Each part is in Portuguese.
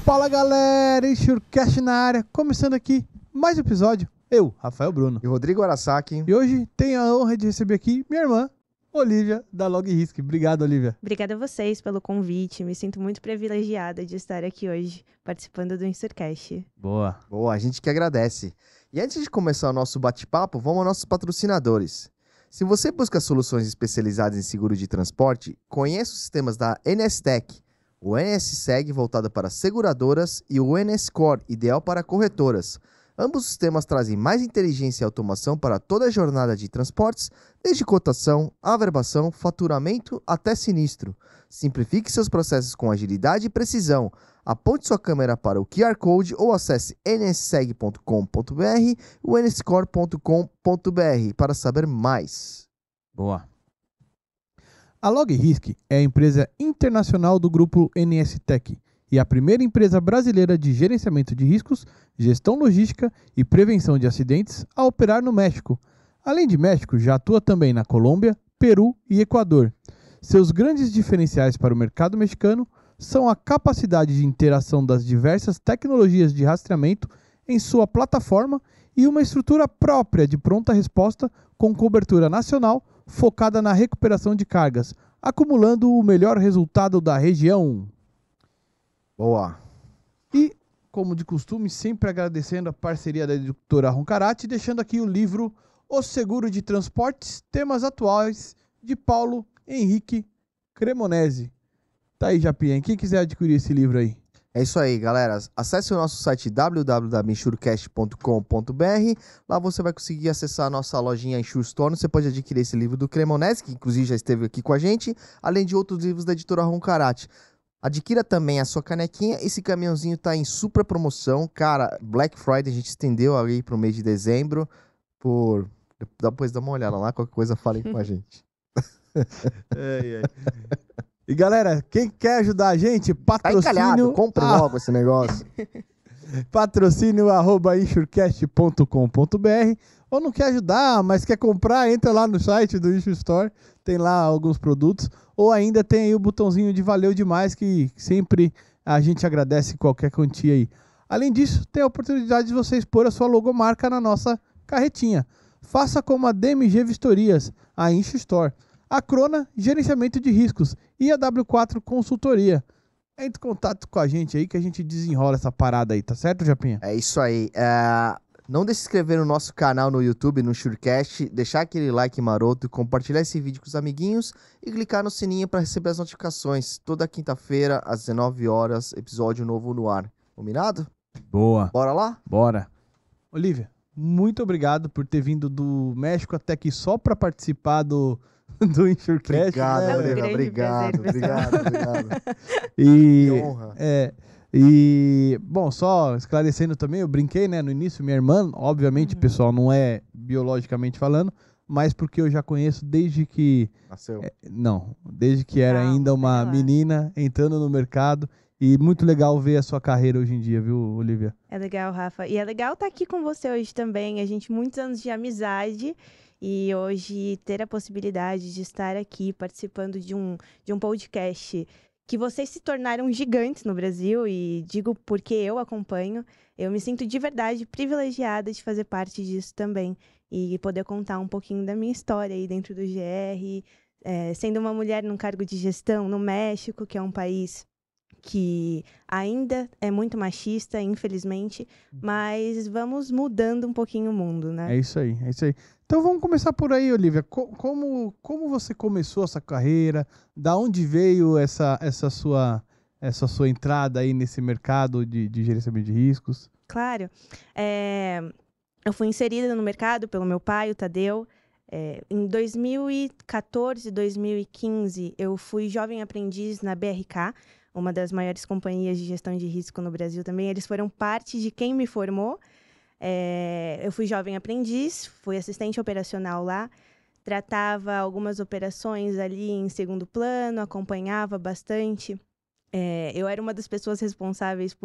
Fala galera, Insurecast na área, começando aqui mais um episódio. Eu, Rafael Bruno. E Rodrigo Arasaki. E hoje tenho a honra de receber aqui minha irmã, Olivia, da LogRisk. Obrigado, Olivia. Obrigada a vocês pelo convite. Me sinto muito privilegiada de estar aqui hoje, participando do Insurecast. Boa. Boa, a gente que agradece. E antes de começar o nosso bate-papo, vamos aos nossos patrocinadores. Se você busca soluções especializadas em seguro de transporte, conheça os sistemas da NSTech, o NSSeg voltado para seguradoras e o NSCore, ideal para corretoras. Ambos os sistemas trazem mais inteligência e automação para toda a jornada de transportes, desde cotação, averbação, faturamento até sinistro. Simplifique seus processos com agilidade e precisão. Aponte sua câmera para o QR Code ou acesse nsseg.com.br ou nscore.com.br para saber mais. Boa. A LogRisk é a empresa internacional do grupo NSTech e a primeira empresa brasileira de gerenciamento de riscos, gestão logística e prevenção de acidentes a operar no México. Além de México, já atua também na Colômbia, Peru e Equador. Seus grandes diferenciais para o mercado mexicano são a capacidade de interação das diversas tecnologias de rastreamento em sua plataforma e uma estrutura própria de pronta resposta com cobertura nacional focada na recuperação de cargas, acumulando o melhor resultado da região. Boa. E, como de costume, sempre agradecendo a parceria da editora Roncarate, deixando aqui o livro O Seguro de Transportes, Temas Atuais, de Paulo Henrique Cremonese. Tá aí, Japinha. Quem quiser adquirir esse livro aí? É isso aí, galera. Acesse o nosso site www.insurecast.com.br. Lá você vai conseguir acessar a nossa lojinha Insure Store. Você pode adquirir esse livro do Cremonese, que inclusive já esteve aqui com a gente, além de outros livros da editora Roncarate. Adquira também a sua canequinha. Esse caminhãozinho tá em super promoção. Cara, Black Friday a gente estendeu ali pro mês de dezembro. Depois dá uma olhada lá, qualquer coisa falem com a gente. E galera, quem quer ajudar a gente, patrocínio... Tá encalhado, compre logo esse negócio. Patrocínio @insurecast.com.br. Ou não quer ajudar, mas quer comprar, entra lá no site do Insure Store. Tem lá alguns produtos. Ou ainda tem aí o botãozinho de valeu demais, que sempre a gente agradece qualquer quantia aí. Além disso, tem a oportunidade de você expor a sua logomarca na nossa carretinha. Faça como a DMG Vistorias, a Insure Store, a Crona Gerenciamento de Riscos e a W4 Consultoria. Entre em contato com a gente aí que a gente desenrola essa parada aí, tá certo, Japinha? É isso aí. Não deixe de se inscrever no nosso canal no YouTube, no Insurecast, deixar aquele like maroto, compartilhar esse vídeo com os amiguinhos e clicar no sininho para receber as notificações. Toda quinta-feira, às 19 horas, episódio novo no ar. Combinado? Boa. Bora lá? Bora. Olivia, muito obrigado por ter vindo do México até aqui só para participar do Insurecast. Obrigado, né? Olivia. Grande Obrigado. prazer, Obrigado. E, Que honra. bom, só esclarecendo também, eu brinquei, né, no início, minha irmã, obviamente, pessoal, não é biologicamente falando, mas porque eu já conheço desde que... Nasceu. Desde que era Calma, ainda uma sei lá. menina entrando no mercado. E muito legal ver a sua carreira hoje em dia, viu, Olivia? É legal, Rafa. E é legal estar aqui com você hoje também. A gente, muitos anos de amizade. E hoje ter a possibilidade de estar aqui participando de um podcast que vocês se tornaram gigantes no Brasil. E digo porque eu acompanho. Eu me sinto de verdade privilegiada de fazer parte disso também. E poder contar um pouquinho da minha história aí dentro do GR. Sendo uma mulher num cargo de gestão no México, que é um país que ainda é muito machista, infelizmente, mas vamos mudando um pouquinho o mundo, né? É isso aí, é isso aí. Então vamos começar por aí, Olivia. Como você começou essa carreira? Da onde veio essa sua entrada aí nesse mercado de gerenciamento de riscos? Claro. Eu fui inserida no mercado pelo meu pai, o Tadeu. Em 2014, 2015, eu fui jovem aprendiz na BRK, uma das maiores companhias de gestão de risco no Brasil também. Eles foram parte de quem me formou. Eu fui jovem aprendiz, fui assistente operacional lá, tratava algumas operações ali em segundo plano, acompanhava bastante. Eu era uma das pessoas responsáveis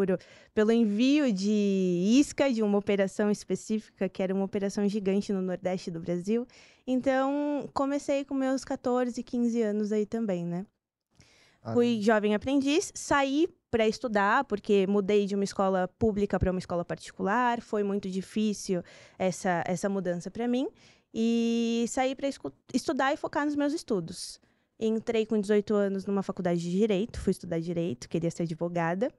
pelo envio de isca de uma operação específica, que era uma operação gigante no Nordeste do Brasil. Então, comecei com meus 14, 15 anos aí também, né? Fui jovem aprendiz, saí para estudar, porque mudei de uma escola pública para uma escola particular, foi muito difícil essa mudança para mim, e saí para estudar e focar nos meus estudos. Entrei com 18 anos numa faculdade de Direito, fui estudar Direito, queria ser advogada,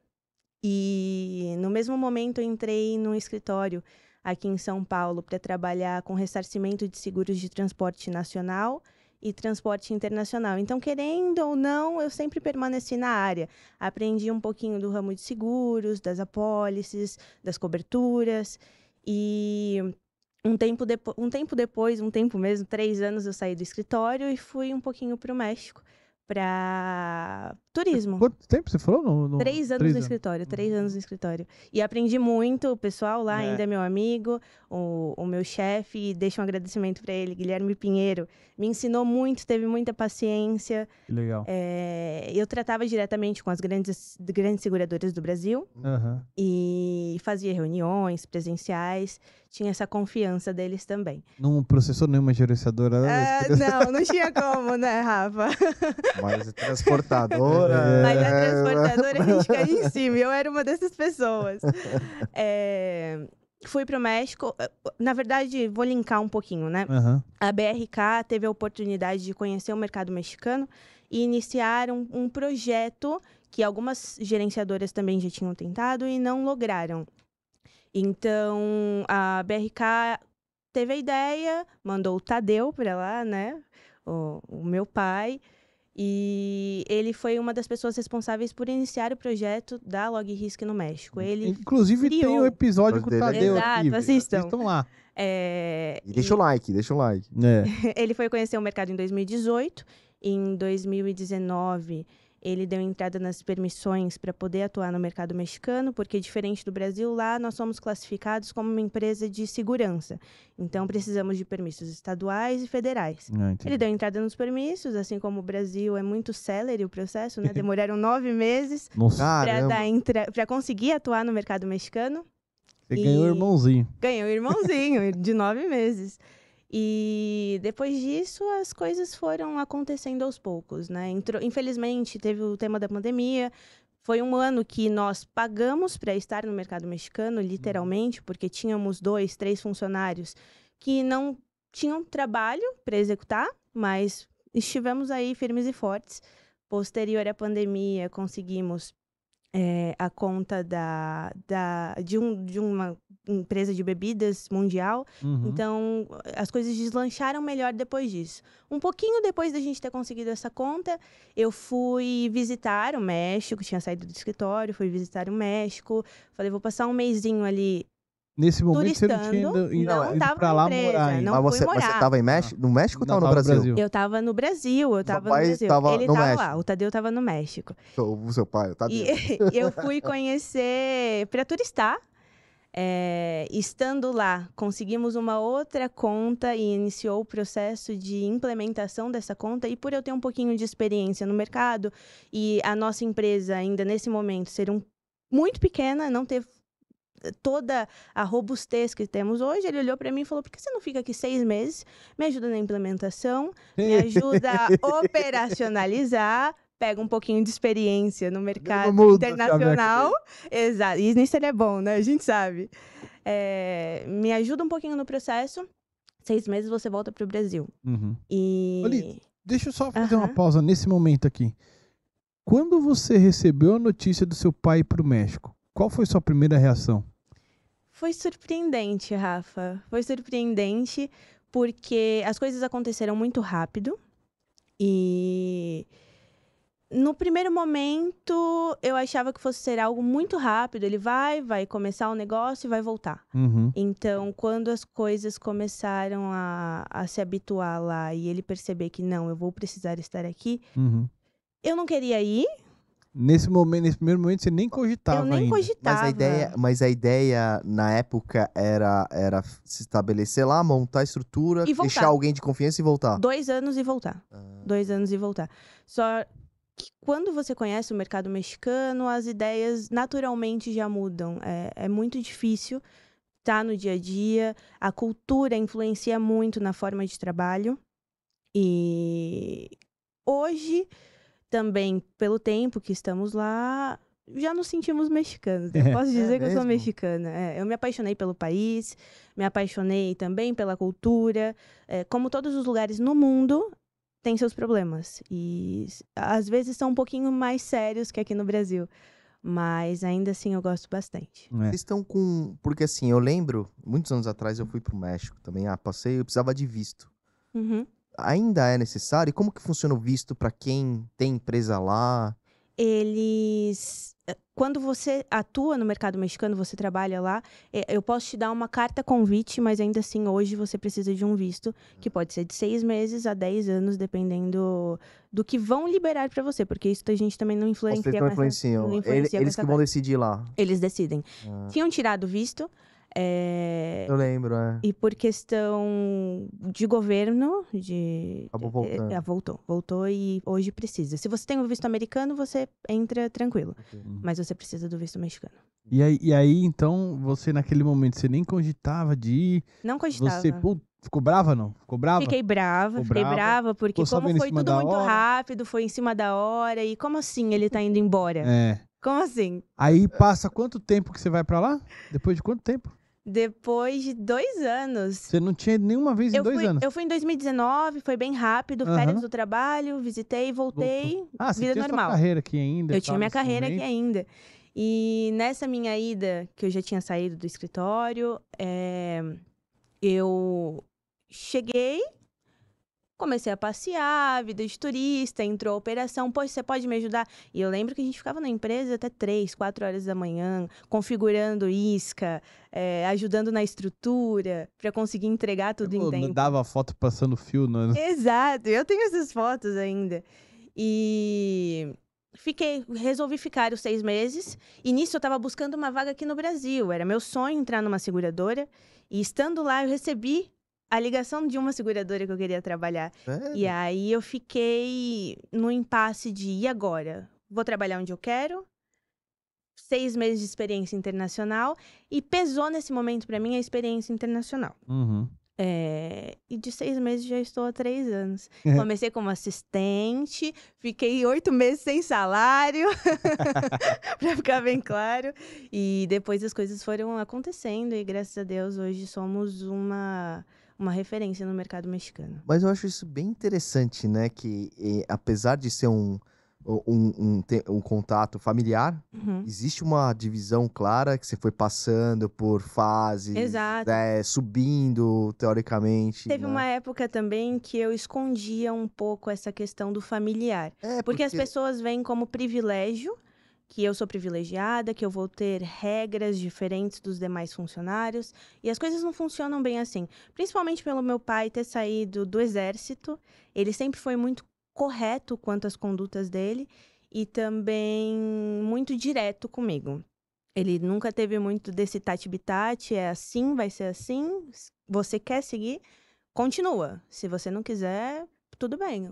e no mesmo momento eu entrei num escritório aqui em São Paulo para trabalhar com ressarcimento de seguros de transporte nacional e transporte internacional. Então, querendo ou não, eu sempre permaneci na área. Aprendi um pouquinho do ramo de seguros, das apólices, das coberturas. E um tempo mesmo, 3 anos, eu saí do escritório e fui um pouquinho para o México, para turismo. Quanto tempo você falou? 3 anos no escritório, 3 anos no escritório. E aprendi muito, o pessoal lá ainda é meu amigo, o meu chefe, e deixo um agradecimento para ele, Guilherme Pinheiro. Me ensinou muito, teve muita paciência. Que legal. Eu tratava diretamente com as grandes seguradoras do Brasil e fazia reuniões presenciais, tinha essa confiança deles também. Não processou nenhuma gerenciadora? Não tinha como, né, Rafa? Mas transportadora. Mas a transportadora a gente cai em cima. Eu era uma dessas pessoas. Fui para o México. Na verdade, vou linkar um pouquinho, né? A BRK teve a oportunidade de conhecer o mercado mexicano e iniciar um projeto que algumas gerenciadoras também já tinham tentado e não lograram. Então, a BRK teve a ideia, mandou o Tadeu para lá, né? O meu pai. E ele foi uma das pessoas responsáveis por iniciar o projeto da LogRisk no México. Ele inclusive tem um episódio com o Tadeu aqui. Exato, assistam lá. E deixa o like. Ele foi conhecer o mercado em 2018. Em 2019, ele deu entrada nas permissões para poder atuar no mercado mexicano, porque, diferente do Brasil, lá nós somos classificados como uma empresa de segurança. Então, precisamos de permissos estaduais e federais. Ele deu entrada nos permissos, assim como o Brasil é muito célere o processo, né? Demoraram 9 meses para conseguir atuar no mercado mexicano. Você ganhou o irmãozinho. Ganhou o irmãozinho, de 9 meses. E depois disso, as coisas foram acontecendo aos poucos, né? Infelizmente, teve o tema da pandemia. Foi um ano que nós pagamos para estar no mercado mexicano, literalmente, porque tínhamos 2, 3 funcionários que não tinham trabalho para executar, mas estivemos aí firmes e fortes. Posterior à pandemia, conseguimos a conta de uma empresa de bebidas mundial. Então, as coisas deslancharam melhor depois disso. Um pouquinho depois da gente ter conseguido essa conta, eu fui visitar o México, tinha saído do escritório, fui visitar o México. Falei, vou passar um mesinho ali. Nesse momento turistando, você não tinha não ido pra lá morar ainda. Não fui morar. Mas você estava no México ou estava no Brasil? Eu estava no Brasil, Ele estava lá, o Tadeu estava no México. O seu pai, o Tadeu. E eu fui conhecer para turistar. Estando lá, conseguimos uma outra conta e iniciou o processo de implementação dessa conta. E por eu ter um pouquinho de experiência no mercado e a nossa empresa ainda nesse momento ser muito pequena, não ter toda a robustez que temos hoje, ele olhou para mim e falou: por que você não fica aqui 6 meses, me ajuda na implementação, me ajuda a operacionalizar, pega um pouquinho de experiência no mercado internacional. Exato, e isso é bom, né? A gente sabe. Me ajuda um pouquinho no processo, 6 meses você volta para o Brasil. Olha, deixa eu só fazer uma pausa nesse momento aqui. Quando você recebeu a notícia do seu pai ir para o México, qual foi sua primeira reação? Foi surpreendente, Rafa. Foi surpreendente porque as coisas aconteceram muito rápido. E no primeiro momento eu achava que fosse ser algo muito rápido. Ele vai começar o negócio e vai voltar. Então, quando as coisas começaram a se habituar lá e ele perceber que não, eu vou precisar estar aqui, eu não queria ir. Nesse primeiro momento, você nem cogitava ainda. Eu nem cogitava. Mas a ideia na época era se estabelecer lá, montar a estrutura, deixar alguém de confiança e voltar. 2 anos e voltar. 2 anos e voltar. Só que quando você conhece o mercado mexicano, as ideias naturalmente já mudam. É muito difícil estar no dia a dia. A cultura influencia muito na forma de trabalho. E hoje, também pelo tempo que estamos lá, já nos sentimos mexicanos. Eu posso dizer que eu sou mesmo? mexicana. Eu me apaixonei pelo país, me apaixonei também pela cultura. Como todos os lugares no mundo, tem seus problemas. E às vezes são um pouquinho mais sérios que aqui no Brasil. Mas ainda assim eu gosto bastante. Vocês estão com... Porque assim, eu lembro, muitos anos atrás eu fui pro México também. Passei, eu precisava de visto. Uhum. Ainda é necessário? E como que funciona o visto para quem tem empresa lá? Quando você atua no mercado mexicano, você trabalha lá, eu posso te dar uma carta convite, mas ainda assim, hoje você precisa de um visto, que pode ser de 6 meses a 10 anos, dependendo do que vão liberar para você, porque isso a gente também não Vocês influencia não com influenciam. não influencia com Eles essa que vão parte. decidir lá. Eles decidem. Ah, Tinham tirado o visto, eu lembro, e por questão de governo, Acabou voltando. voltou e hoje precisa. Se você tem o visto americano, você entra tranquilo, mas você precisa do visto mexicano. E aí, então, você naquele momento, você nem cogitava de ir, Não cogitava. você ficou brava não? Ficou brava? Fiquei brava, porque Ficou sabendo como em foi cima tudo da muito hora? rápido, foi em cima da hora, e como assim ele tá indo embora? É. Como assim? Aí passa quanto tempo que você vai pra lá? Depois de quanto tempo? Depois de 2 anos. Você não tinha nenhuma vez em 2 anos? Eu fui em 2019, foi bem rápido, férias do trabalho, visitei, voltei, Você vida tinha normal. sua carreira aqui ainda? Eu tinha minha nesse carreira aqui momento? ainda. E nessa minha ida, que eu já tinha saído do escritório, eu cheguei, comecei a passear, vida de turista, entrou a operação, poxa, você pode me ajudar? E eu lembro que a gente ficava na empresa até 3, 4 horas da manhã, configurando isca, ajudando na estrutura, para conseguir entregar tudo em tempo. Dava foto passando fio, né? Exato, eu tenho essas fotos ainda. E resolvi ficar os 6 meses, e nisso eu estava buscando uma vaga aqui no Brasil, era meu sonho entrar numa seguradora, e estando lá eu recebi a ligação de uma seguradora que eu queria trabalhar. Sério? E aí eu fiquei no impasse de, e agora? Vou trabalhar onde eu quero? 6 meses de experiência internacional, e pesou nesse momento para mim a experiência internacional. Uhum. E de 6 meses já estou há 3 anos. Comecei como assistente, fiquei 8 meses sem salário, para ficar bem claro. E depois as coisas foram acontecendo e, graças a Deus, hoje somos uma referência no mercado mexicano. Mas eu acho isso bem interessante, né? Que apesar de ser um contato familiar, Uhum. existe uma divisão clara que você foi passando por fases, Exato. Subindo, teoricamente. Teve né? uma época também que eu escondia um pouco essa questão do familiar. Porque as pessoas veem como privilégio, que eu sou privilegiada, que eu vou ter regras diferentes dos demais funcionários. E as coisas não funcionam bem assim. Principalmente pelo meu pai ter saído do exército. Ele sempre foi muito correto quanto às condutas dele e também muito direto comigo. Ele nunca teve muito desse tati-bitate, é assim, vai ser assim, você quer seguir, continua. Se você não quiser, tudo bem.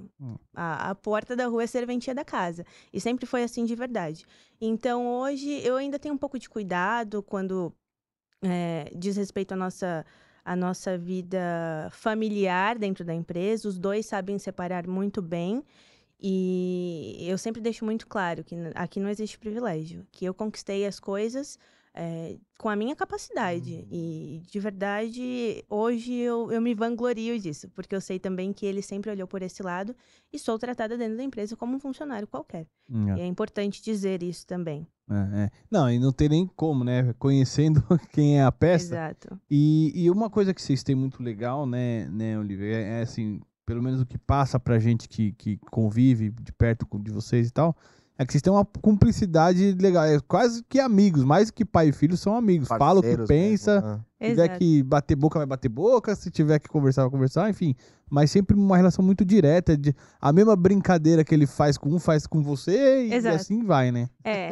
A porta da rua é serventia da casa. E sempre foi assim de verdade. Então, hoje, eu ainda tenho um pouco de cuidado quando diz respeito à nossa vida familiar dentro da empresa. Os dois sabem separar muito bem. E eu sempre deixo muito claro que aqui não existe privilégio. Que eu conquistei as coisas com a minha capacidade. E, de verdade, hoje eu me vanglorio disso. Porque eu sei também que ele sempre olhou por esse lado. E sou tratada dentro da empresa como um funcionário qualquer. E é importante dizer isso também. Não, e não tem nem como, né? Conhecendo quem é a peça. Exato. E uma coisa que vocês têm muito legal, né, Olivia, é assim, pelo menos o que passa pra gente que convive de perto de vocês e tal, é que vocês têm uma cumplicidade legal. É quase que amigos, mais que pai e filho são amigos. Fala o que pensa, mesmo, se tiver que bater boca, vai bater boca, se tiver que conversar, vai conversar, enfim. Mas sempre uma relação muito direta, a mesma brincadeira que ele faz com um, faz com você, e assim vai, né?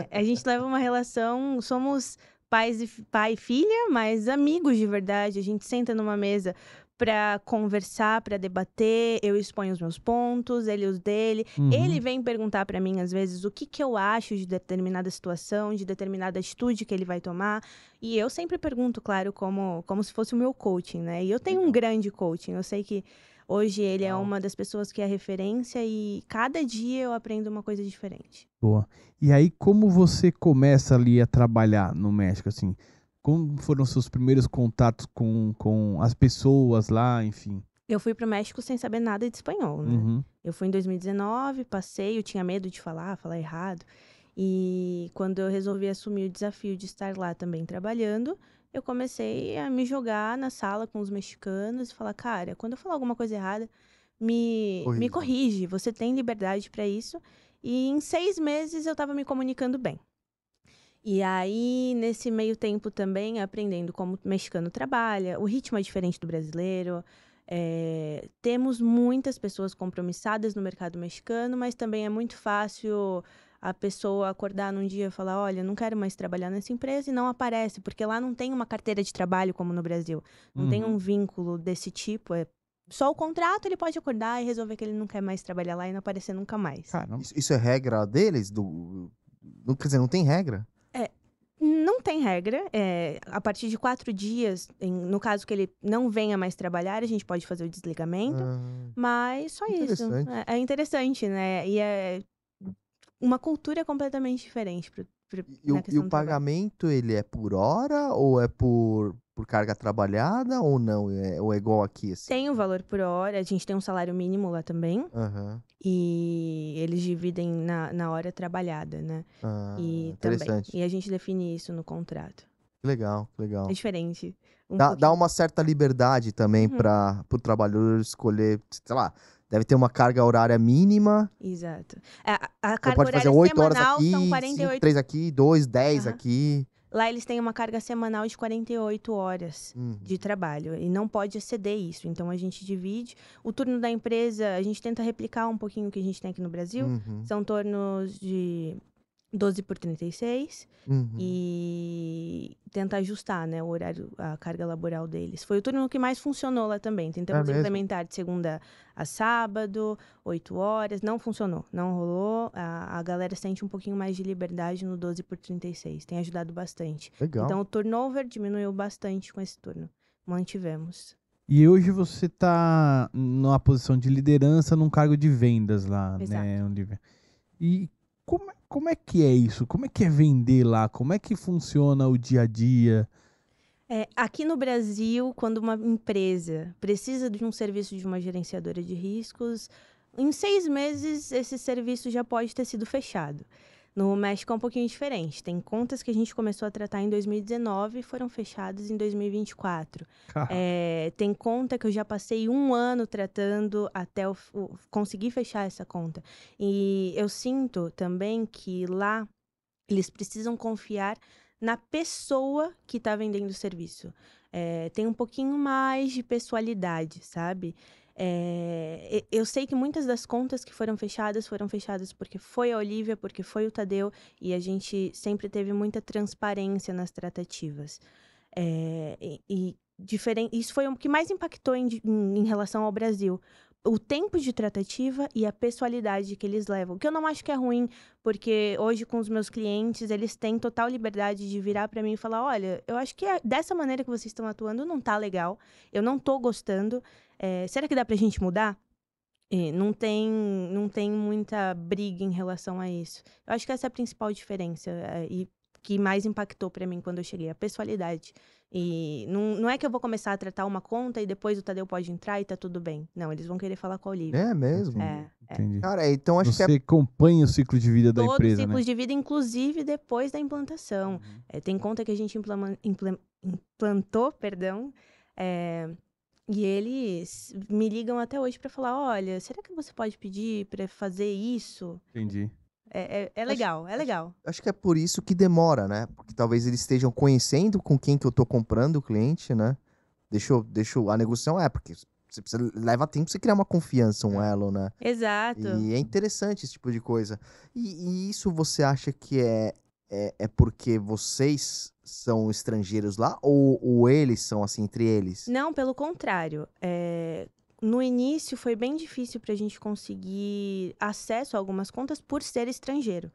A gente leva uma relação, somos pai e filha, mas amigos de verdade. A gente senta numa mesa para conversar, para debater, eu exponho os meus pontos, ele os dele. Ele vem perguntar para mim, às vezes, o que eu acho de determinada situação, de determinada atitude que ele vai tomar. E eu sempre pergunto, claro, como se fosse o meu coaching, né? E eu tenho um grande coaching. Eu sei que Hoje ele é Legal. uma das pessoas que é referência e cada dia eu aprendo uma coisa diferente. Boa. E aí, como você começa ali a trabalhar no México, assim? Como foram os seus primeiros contatos com as pessoas lá, enfim? Eu fui pro México sem saber nada de espanhol, né? Uhum. Eu fui em 2019, passei, eu tinha medo de falar errado. E quando eu resolvi assumir o desafio de estar lá também trabalhando, eu comecei a me jogar na sala com os mexicanos e falar, cara, quando eu falar alguma coisa errada, me corrige, você tem liberdade para isso. E em 6 meses eu estava me comunicando bem. E aí, nesse meio tempo também, aprendendo como o mexicano trabalha, o ritmo é diferente do brasileiro. Temos muitas pessoas compromissadas no mercado mexicano, mas também é muito fácil a pessoa acordar num dia e falar, olha, não quero mais trabalhar nessa empresa e não aparece, porque lá não tem uma carteira de trabalho como no Brasil. Não tem um vínculo desse tipo, só o contrato, ele pode acordar e resolver que ele não quer mais trabalhar lá e não aparecer nunca mais. Caramba. Isso é regra deles? Quer dizer, não tem regra? Não tem regra. A partir de 4 dias, no caso que ele não venha mais trabalhar, a gente pode fazer o desligamento. Mas só isso. Interessante. É interessante, né? E é uma cultura completamente diferente E na o questão do trabalho. pagamento, ele é por hora ou é por carga trabalhada ou não? Ou é igual aqui, assim? Tem o valor por hora, a gente tem um salário mínimo lá também. Aham. E eles dividem na hora trabalhada, né? E também. Interessante. E a gente define isso no contrato. Que legal, que legal. É diferente. Dá pouquinho. uma certa liberdade também Uhum. para o trabalhador escolher, sei lá, deve ter uma carga horária mínima. Exato. A Então carga pode fazer horária 8 horas semanal aqui, são 5, 48. 3 aqui, 2, 10 Aham. aqui. Lá eles têm uma carga semanal de 48 horas de trabalho e não pode exceder isso. Então a gente divide. O turno da empresa, a gente tenta replicar um pouquinho o que a gente tem aqui no Brasil. Uhum. São turnos de 12 por 36 Uhum. e tenta ajustar, né, o horário, a carga laboral deles. Foi o turno que mais funcionou lá também. Tentamos mesmo? implementar de segunda a sábado, 8 horas. Não funcionou, não rolou. A galera sente um pouquinho mais de liberdade no 12 por 36. Tem ajudado bastante. Legal. Então o turnover diminuiu bastante com esse turno. Mantivemos. E hoje você tá numa posição de liderança num cargo de vendas lá, Exato. né, Olivia? E como é que é isso? Como é que é vender lá? Como é que funciona o dia a dia? Aqui no Brasil, quando uma empresa precisa de um serviço de uma gerenciadora de riscos, em 6 meses esse serviço já pode ter sido fechado. No México é um pouquinho diferente. Tem contas que a gente começou a tratar em 2019 e foram fechadas em 2024. Tem conta que eu já passei 1 ano tratando até conseguir fechar essa conta. E eu sinto também que lá eles precisam confiar na pessoa que está vendendo o serviço. Tem um pouquinho mais de pessoalidade, sabe? Eu sei que muitas das contas que foram fechadas porque foi a Olivia, porque foi o Tadeu, e a gente sempre teve muita transparência nas tratativas. Isso foi o que mais impactou em relação ao Brasil. O tempo de tratativa e a pessoalidade que eles levam. Que eu não acho que é ruim, porque hoje com os meus clientes, eles têm total liberdade de virar para mim e falar, olha, eu acho que dessa maneira que vocês estão atuando não tá legal, eu não tô gostando, será que dá pra gente mudar? Não tem muita briga em relação a isso. Eu acho que essa é a principal diferença e que mais impactou para mim quando eu cheguei, a pessoalidade. E não é que eu vou começar a tratar uma conta e depois o Tadeu pode entrar e tá tudo bem. Não, eles vão querer falar com a Olivia. É mesmo? Entendi. Cara, então acho que Você acompanha o ciclo de vida da todo o empresa, ciclo né? de vida, inclusive depois da implantação. Tem conta que a gente implantou, e eles me ligam até hoje para falar, olha, será que você pode pedir para fazer isso? Entendi. É legal, é legal. Acho que é por isso que demora, né? Porque talvez eles estejam conhecendo com quem que eu tô comprando o cliente, né? A negociação porque você precisa, leva tempo pra você criar uma confiança, um elo, né? Exato. E é interessante esse tipo de coisa. E isso você acha que é porque vocês são estrangeiros lá ou eles são assim, entre eles? Não, pelo contrário. No início foi bem difícil para a gente conseguir acesso a algumas contas por ser estrangeiro.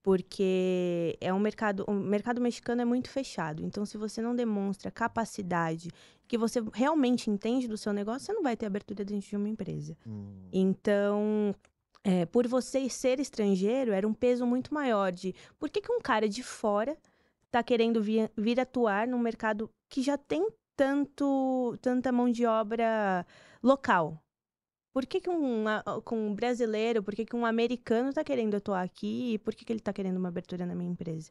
porque o mercado mexicano é muito fechado. Então, se você não demonstra capacidade, que você realmente entende do seu negócio, você não vai ter abertura dentro de uma empresa. Então, por você ser estrangeiro, era um peso muito maior de por que um cara de fora está querendo vir atuar num mercado que já tem tanta mão de obra local. Por que um brasileiro, por que um americano está querendo atuar aqui e por que ele está querendo uma abertura na minha empresa?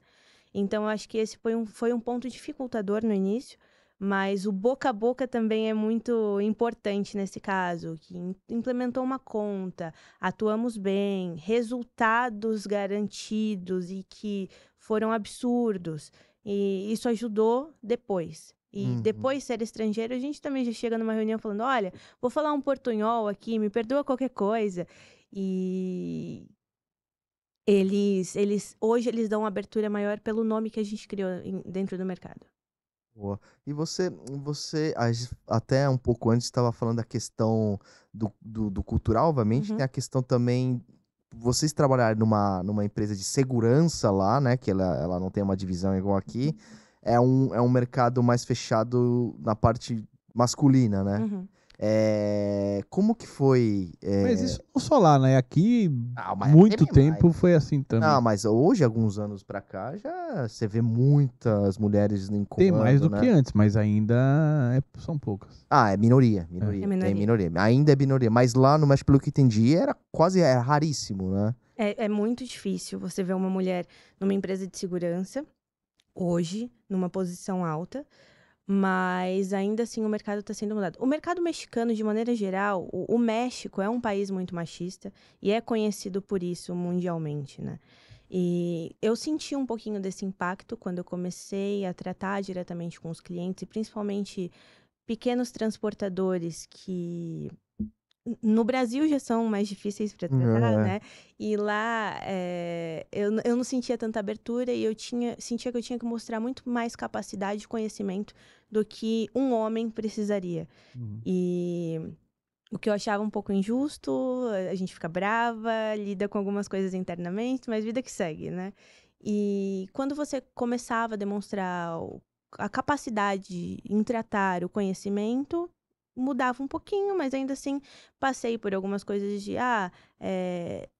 Então, eu acho que esse foi um ponto dificultador no início, mas o boca a boca também é muito importante nesse caso, que implementou uma conta, atuamos bem, resultados garantidos e que foram absurdos. E isso ajudou depois. E depois, ser estrangeiro, a gente também já chega numa reunião falando, olha, vou falar um portunhol aqui, me perdoa qualquer coisa. E hoje eles dão uma abertura maior pelo nome que a gente criou dentro do mercado. Boa. E você até um pouco antes estava falando da questão do cultural, obviamente, tem a questão também, vocês trabalharem numa empresa de segurança lá, né, que ela não tem uma divisão igual aqui, é um mercado mais fechado na parte masculina, né? Como que foi? Mas isso não só lá, né? Aqui, Mas muito teve tempo mais. foi assim também. Não, mas hoje, alguns anos pra cá, já você vê muitas mulheres em comando, Tem mais do né? que antes, mas ainda são poucas. É minoria. É Tem minoria. minoria. Ainda é minoria. Mas lá no México, pelo que entendi, era raríssimo, né? É muito difícil você ver uma mulher numa empresa de segurança, hoje, numa posição alta, mas ainda assim o mercado está sendo mudado. O mercado mexicano, de maneira geral, o México é um país muito machista e é conhecido por isso mundialmente, né? E eu senti um pouquinho desse impacto quando eu comecei a tratar diretamente com os clientes, e principalmente pequenos transportadores que no Brasil já são mais difíceis para tratar, né? E lá eu não sentia tanta abertura e sentia que eu tinha que mostrar muito mais capacidade e conhecimento do que um homem precisaria. E o que eu achava um pouco injusto, a gente fica brava, lida com algumas coisas internamente, mas vida que segue, né? E quando você começava a demonstrar a capacidade em tratar o conhecimento, mudava um pouquinho, mas ainda assim passei por algumas coisas de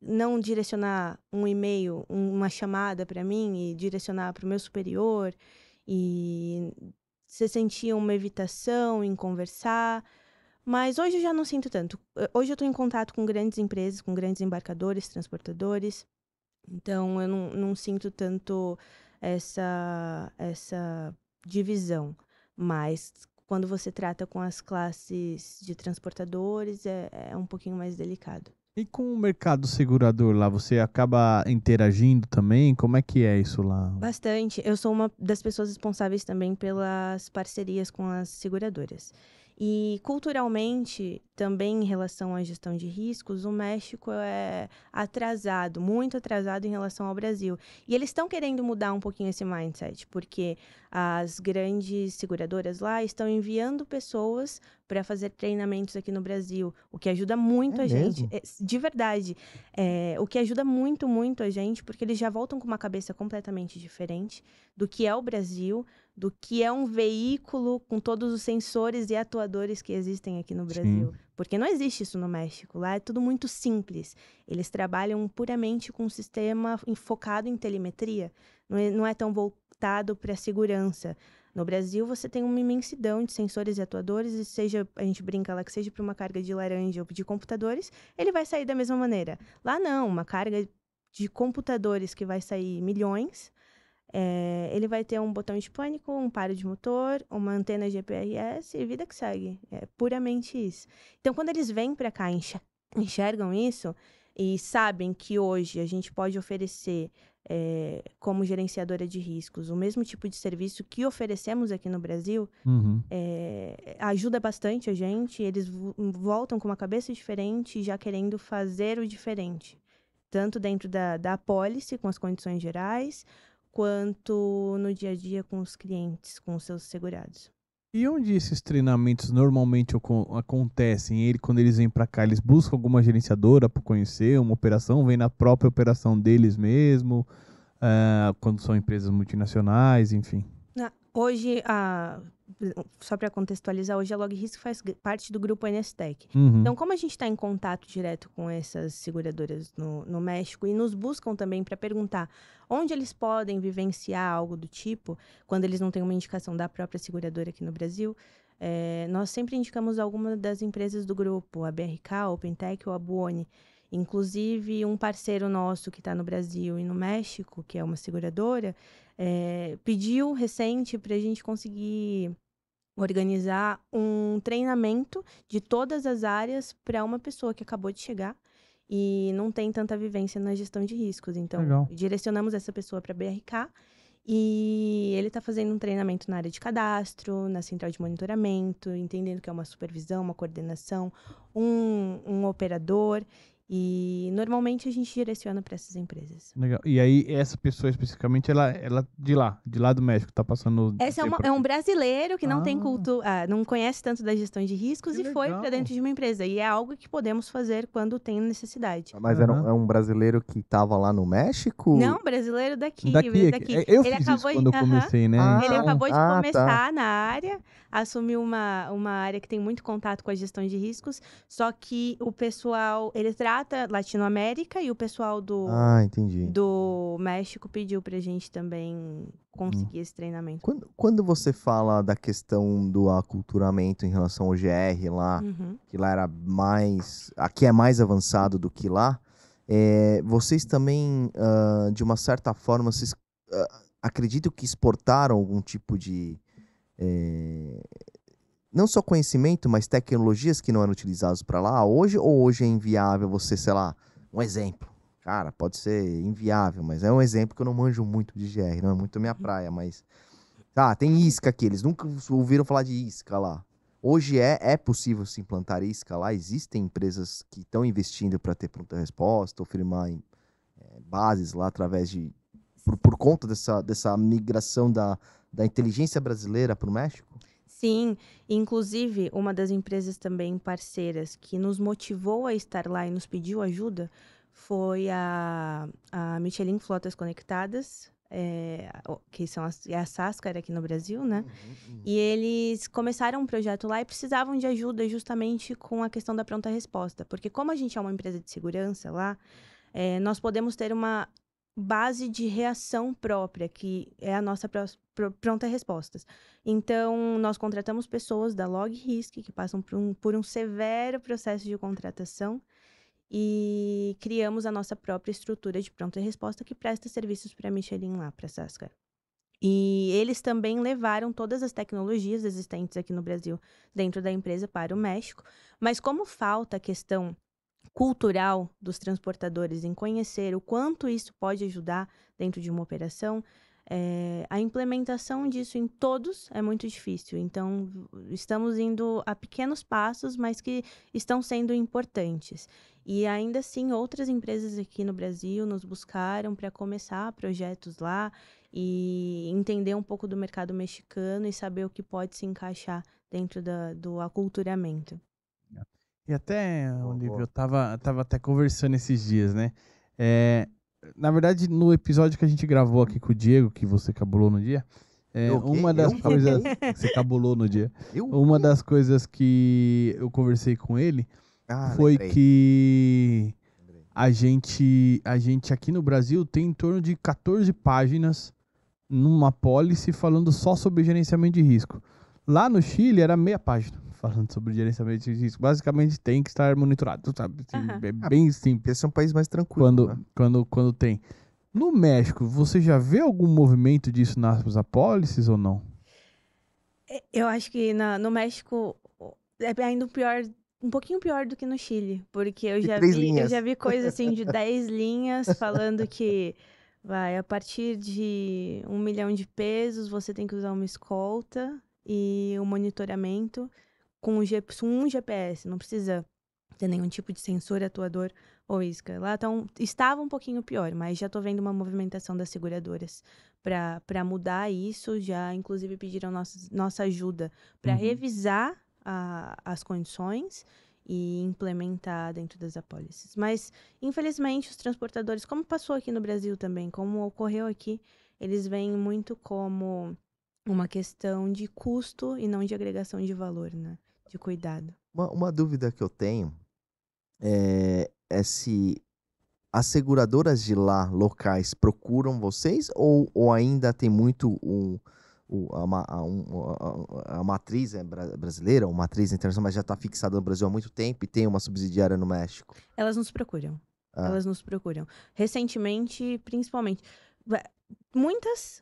não direcionar um e-mail, uma chamada para mim e direcionar para o meu superior, e você sentia uma evitação em conversar. Mas hoje eu já não sinto tanto. Hoje eu estou em contato com grandes empresas, com grandes embarcadores, transportadores. Então eu não sinto tanto essa divisão. Mas quando você trata com as classes de transportadores, é um pouquinho mais delicado. E com o mercado segurador lá, você acaba interagindo também? Como é que é isso lá? Bastante. Eu sou uma das pessoas responsáveis também pelas parcerias com as seguradoras. E culturalmente, também em relação à gestão de riscos, o México é atrasado, muito atrasado em relação ao Brasil. E eles estão querendo mudar um pouquinho esse mindset, porque as grandes seguradoras lá estão enviando pessoas para fazer treinamentos aqui no Brasil, o que ajuda muito a gente. De verdade, o que ajuda muito, muito a gente, porque eles já voltam com uma cabeça completamente diferente do que é o Brasil, do que é um veículo com todos os sensores e atuadores que existem aqui no Brasil. Sim. Porque não existe isso no México. Lá é tudo muito simples. Eles trabalham puramente com um sistema focado em telemetria. Não é tão voltado para a segurança. No Brasil, você tem uma imensidão de sensores e atuadores, e a gente brinca lá que seja para uma carga de laranja ou de computadores, ele vai sair da mesma maneira. Lá não, uma carga de computadores que vai sair milhões. Ele vai ter um botão de pânico, um paro de motor, uma antena GPRS e vida que segue. É puramente isso. Então, quando eles vêm para cá e enxergam isso e sabem que hoje a gente pode oferecer, como gerenciadora de riscos, o mesmo tipo de serviço que oferecemos aqui no Brasil, ajuda bastante a gente. Eles voltam com uma cabeça diferente, já querendo fazer o diferente. Tanto dentro da apólice, com as condições gerais, quanto no dia a dia com os clientes, com os seus segurados. E onde esses treinamentos normalmente acontecem? Quando eles vêm para cá, eles buscam alguma gerenciadora para conhecer uma operação? Vem na própria operação deles mesmo? quando são empresas multinacionais, enfim. Hoje, só para contextualizar, hoje a LogRisk faz parte do grupo NSTech. Uhum. Então, como a gente está em contato direto com essas seguradoras no México e nos buscam também para perguntar onde eles podem vivenciar algo do tipo, quando eles não têm uma indicação da própria seguradora aqui no Brasil, nós sempre indicamos alguma das empresas do grupo, a BRK, a OpenTech ou a Buoni. Inclusive, um parceiro nosso que está no Brasil e no México, que é uma seguradora, pediu recente para a gente conseguir organizar um treinamento de todas as áreas para uma pessoa que acabou de chegar e não tem tanta vivência na gestão de riscos. Então, Legal. direcionamos essa pessoa para a BRK e ele está fazendo um treinamento na área de cadastro, na central de monitoramento, entendendo que é uma supervisão, uma coordenação, um operador. E normalmente a gente direciona para essas empresas. Legal. E aí, essa pessoa especificamente, ela de lá do México, tá passando... Esse é um brasileiro que não tem Ah. não conhece tanto da gestão de riscos Que e foi legal. para dentro de uma empresa. E é algo que podemos fazer quando tem necessidade. Mas Aham. é um brasileiro que tava lá no México? Não, brasileiro daqui. Daqui. Eu fiz isso quando eu comecei, né? Ele Então, acabou de tá. começar na área, assumiu uma área que tem muito contato com a gestão de riscos, só que o pessoal, ele trata Latinoamérica e o pessoal Entendi. do México pediu pra gente também conseguir esse treinamento. Quando você fala da questão do aculturamento em relação ao GR lá, Uhum. que lá era mais... Aqui é mais avançado do que lá, vocês também, de uma certa forma, vocês acreditam que exportaram algum tipo de... não só conhecimento, mas tecnologias que não eram utilizadas para lá hoje, ou hoje é inviável você, sei lá, um exemplo. Cara, pode ser inviável, mas é um exemplo que eu não manjo muito de GR, não é muito a minha praia, mas... tem isca aqui, eles nunca ouviram falar de isca lá. Hoje é possível se implantar isca lá, existem empresas que estão investindo para ter pronta resposta, ou firmar bases lá através de... Por conta dessa migração da inteligência brasileira para o México? Sim, inclusive uma das empresas também parceiras que nos motivou a estar lá e nos pediu ajuda foi a Michelin Flotas Conectadas, que são a Sascar aqui no Brasil, né? E eles começaram um projeto lá e precisavam de ajuda justamente com a questão da pronta resposta, porque como a gente é uma empresa de segurança lá, nós podemos ter uma base de reação própria, que é a nossa pronta respostas. Então, nós contratamos pessoas da LogRisk que passam por um severo processo de contratação e criamos a nossa própria estrutura de pronta resposta que presta serviços para a Michelin lá, para a Sascar. E eles também levaram todas as tecnologias existentes aqui no Brasil dentro da empresa para o México, mas como falta a questão cultural dos transportadores em conhecer o quanto isso pode ajudar dentro de uma operação, a implementação disso em todos é muito difícil. Então, estamos indo a pequenos passos, mas que estão sendo importantes. E ainda assim, outras empresas aqui no Brasil nos buscaram para começar projetos lá e entender um pouco do mercado mexicano e saber o que pode se encaixar dentro do aculturamento. E até, Olívio, boa. eu tava até conversando esses dias, né? Na verdade, no episódio que a gente gravou aqui com o Diego, que você cabulou no dia, uma das coisas... Você cabulou no dia. Uma das coisas que eu conversei com ele foi que a gente aqui no Brasil tem em torno de 14 páginas numa policy falando só sobre gerenciamento de risco. Lá no Chile era meia página falando sobre gerenciamento de risco. Basicamente tem que estar monitorado, sabe? É bem simples. Esse é um país mais tranquilo. Quando tem. No México, você já vê algum movimento disso nas apólices ou não? Eu acho que no México é ainda um pouquinho pior do que no Chile, porque eu já vi coisas assim de 10 linhas falando que a partir de 1 milhão de pesos você tem que usar uma escolta e um monitoramento com um GPS, não precisa ter nenhum tipo de sensor atuador ou isca. Lá estava um pouquinho pior, mas já estou vendo uma movimentação das seguradoras para mudar isso, já inclusive pediram nossa ajuda para revisar as condições e implementar dentro das apólices. Mas, infelizmente, os transportadores, como passou aqui no Brasil também, como ocorreu aqui, eles veem muito como uma questão de custo e não de agregação de valor, né? De cuidado. Uma dúvida que eu tenho é se as seguradoras de lá, locais, procuram vocês ou ainda tem muito a matriz brasileira, ou matriz internacional, mas já está fixada no Brasil há muito tempo e tem uma subsidiária no México? Elas nos procuram. Ah. Elas nos procuram. Recentemente, principalmente. Muitas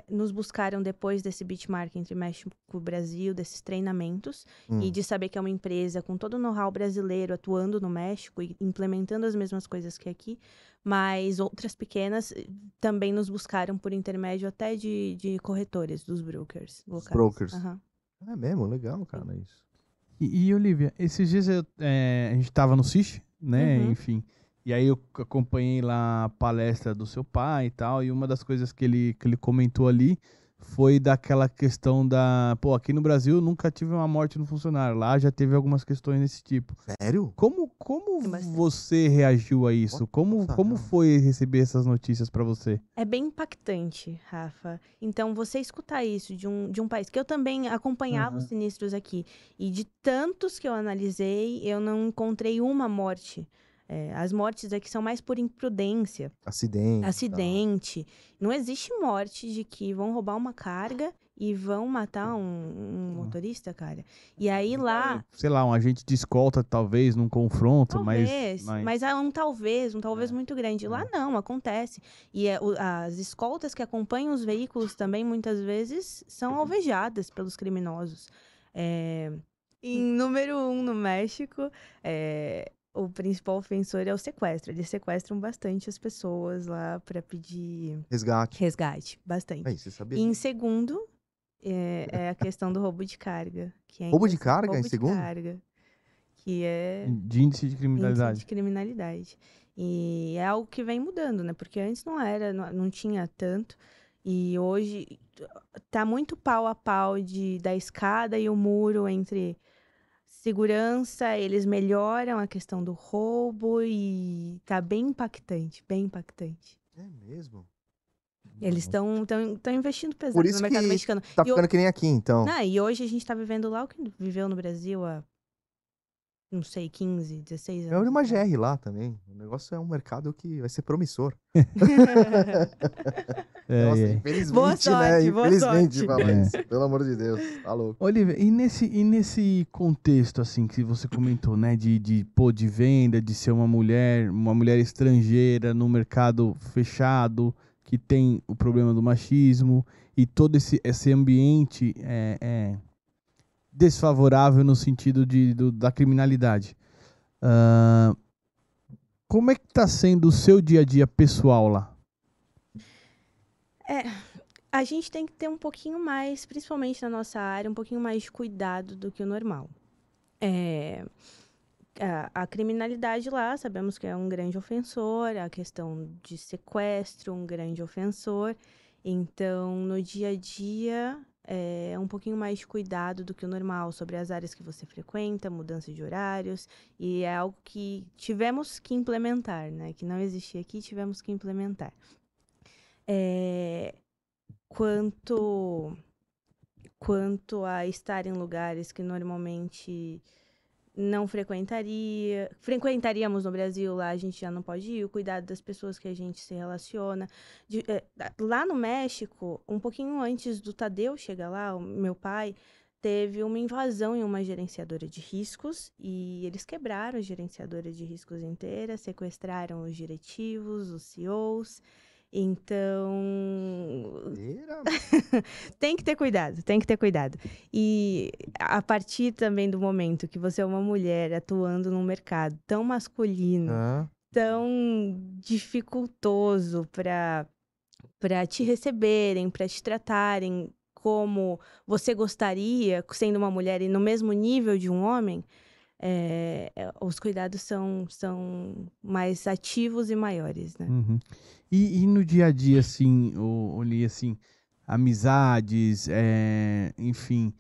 nos buscaram depois desse benchmark entre México e Brasil, desses treinamentos, e de saber que é uma empresa com todo o know-how brasileiro atuando no México e implementando as mesmas coisas que aqui, mas outras pequenas também nos buscaram por intermédio até de corretores, dos brokers locais. Brokers. Uhum. É mesmo, legal, cara, isso. E Olivia, esses dias a gente tava no CIS, né, enfim, e aí eu acompanhei lá a palestra do seu pai e tal, e uma das coisas que ele comentou ali foi daquela questão pô, aqui no Brasil nunca tive uma morte no funcionário, lá já teve algumas questões desse tipo. Sério? Como você reagiu a isso? Como foi receber essas notícias pra você? É bem impactante, Rafa. Então, você escutar isso de um país que eu também acompanhava os sinistros aqui, e de tantos que eu analisei, eu não encontrei uma morte. As mortes aqui são mais por imprudência. Acidente. Não existe morte de que vão roubar uma carga e vão matar um motorista, cara. E aí lá... Sei lá, um agente de escolta, talvez, num confronto, mas há um talvez muito grande. Lá não, acontece. E as escoltas que acompanham os veículos também, muitas vezes, são alvejadas pelos criminosos. Em número 1, no México, o principal ofensor é o sequestro. Eles sequestram bastante as pessoas lá para pedir... Resgate, bastante. Aí, você sabia? E em segundo... É a questão do roubo de carga. Roubo de carga em segundo? Roubo de carga. Que é... De índice de criminalidade. Índice de criminalidade. E é algo que vem mudando, né? Porque antes não tinha tanto. E hoje tá muito pau a pau da escada e o muro entre segurança. Eles melhoram a questão do roubo e tá bem impactante, bem impactante. É mesmo? Eles estão investindo pesado no mercado mexicano. Tá ficando que nem aqui, então. E hoje a gente tá vivendo lá o que viveu no Brasil há, não sei, 15, 16 anos. É uma GR lá também. O negócio é um mercado que vai ser promissor. Nossa, infelizmente, boa sorte, infelizmente, fala isso. Pelo amor de Deus, tá louco. Olivia, e nesse contexto, assim, que você comentou, né, de venda, de ser uma mulher estrangeira no mercado fechado, que tem o problema do machismo e todo esse ambiente desfavorável no sentido da criminalidade. Como é que está sendo o seu dia a dia pessoal lá? A gente tem que ter um pouquinho mais, principalmente na nossa área, um pouquinho mais de cuidado do que o normal. A criminalidade lá, sabemos que é um grande ofensor, a questão de sequestro, um grande ofensor. Então, no dia a dia, é um pouquinho mais de cuidado do que o normal sobre as áreas que você frequenta, mudança de horários, e é algo que tivemos que implementar, né? Que não existia aqui, tivemos que implementar. Quanto a estar em lugares que normalmente não frequentaríamos no Brasil, lá a gente já não pode ir, o cuidado das pessoas que a gente se relaciona. Lá no México, um pouquinho antes do Tadeu chegar lá, o meu pai teve uma invasão em uma gerenciadora de riscos e eles quebraram a gerenciadora de riscos inteira, sequestraram os diretivos, os CEOs. Então, tem que ter cuidado. E a partir também do momento que você é uma mulher atuando num mercado tão masculino, tão dificultoso para te receberem, para te tratarem como você gostaria, sendo uma mulher e no mesmo nível de um homem, os cuidados são mais ativos e maiores, né? E no dia a dia, assim, Oli, assim, amizades, enfim,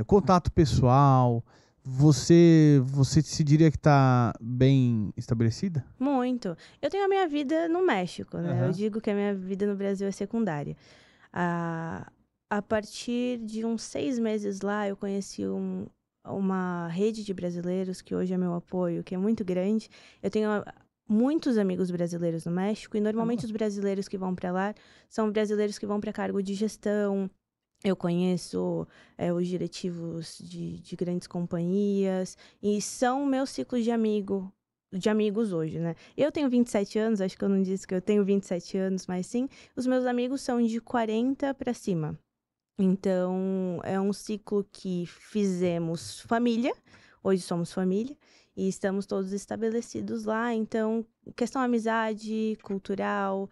contato pessoal, Você se diria que tá bem estabelecida? Muito. Eu tenho a minha vida no México, né? Eu Aham. digo que a minha vida no Brasil é secundária. A, a partir de uns 6 meses lá, eu conheci uma rede de brasileiros que hoje é meu apoio, que é muito grande. Eu tenho muitos amigos brasileiros no México e normalmente os brasileiros que vão para lá são brasileiros que vão para cargo de gestão. Eu conheço os diretivos de grandes companhias e são meus ciclos de amigos hoje, né? Eu tenho 27 anos, acho que eu não disse que eu tenho 27 anos, mas sim, os meus amigos são de 40 para cima. Então, é um ciclo que fizemos família, hoje somos família, e estamos todos estabelecidos lá. Então, questão amizade, cultural,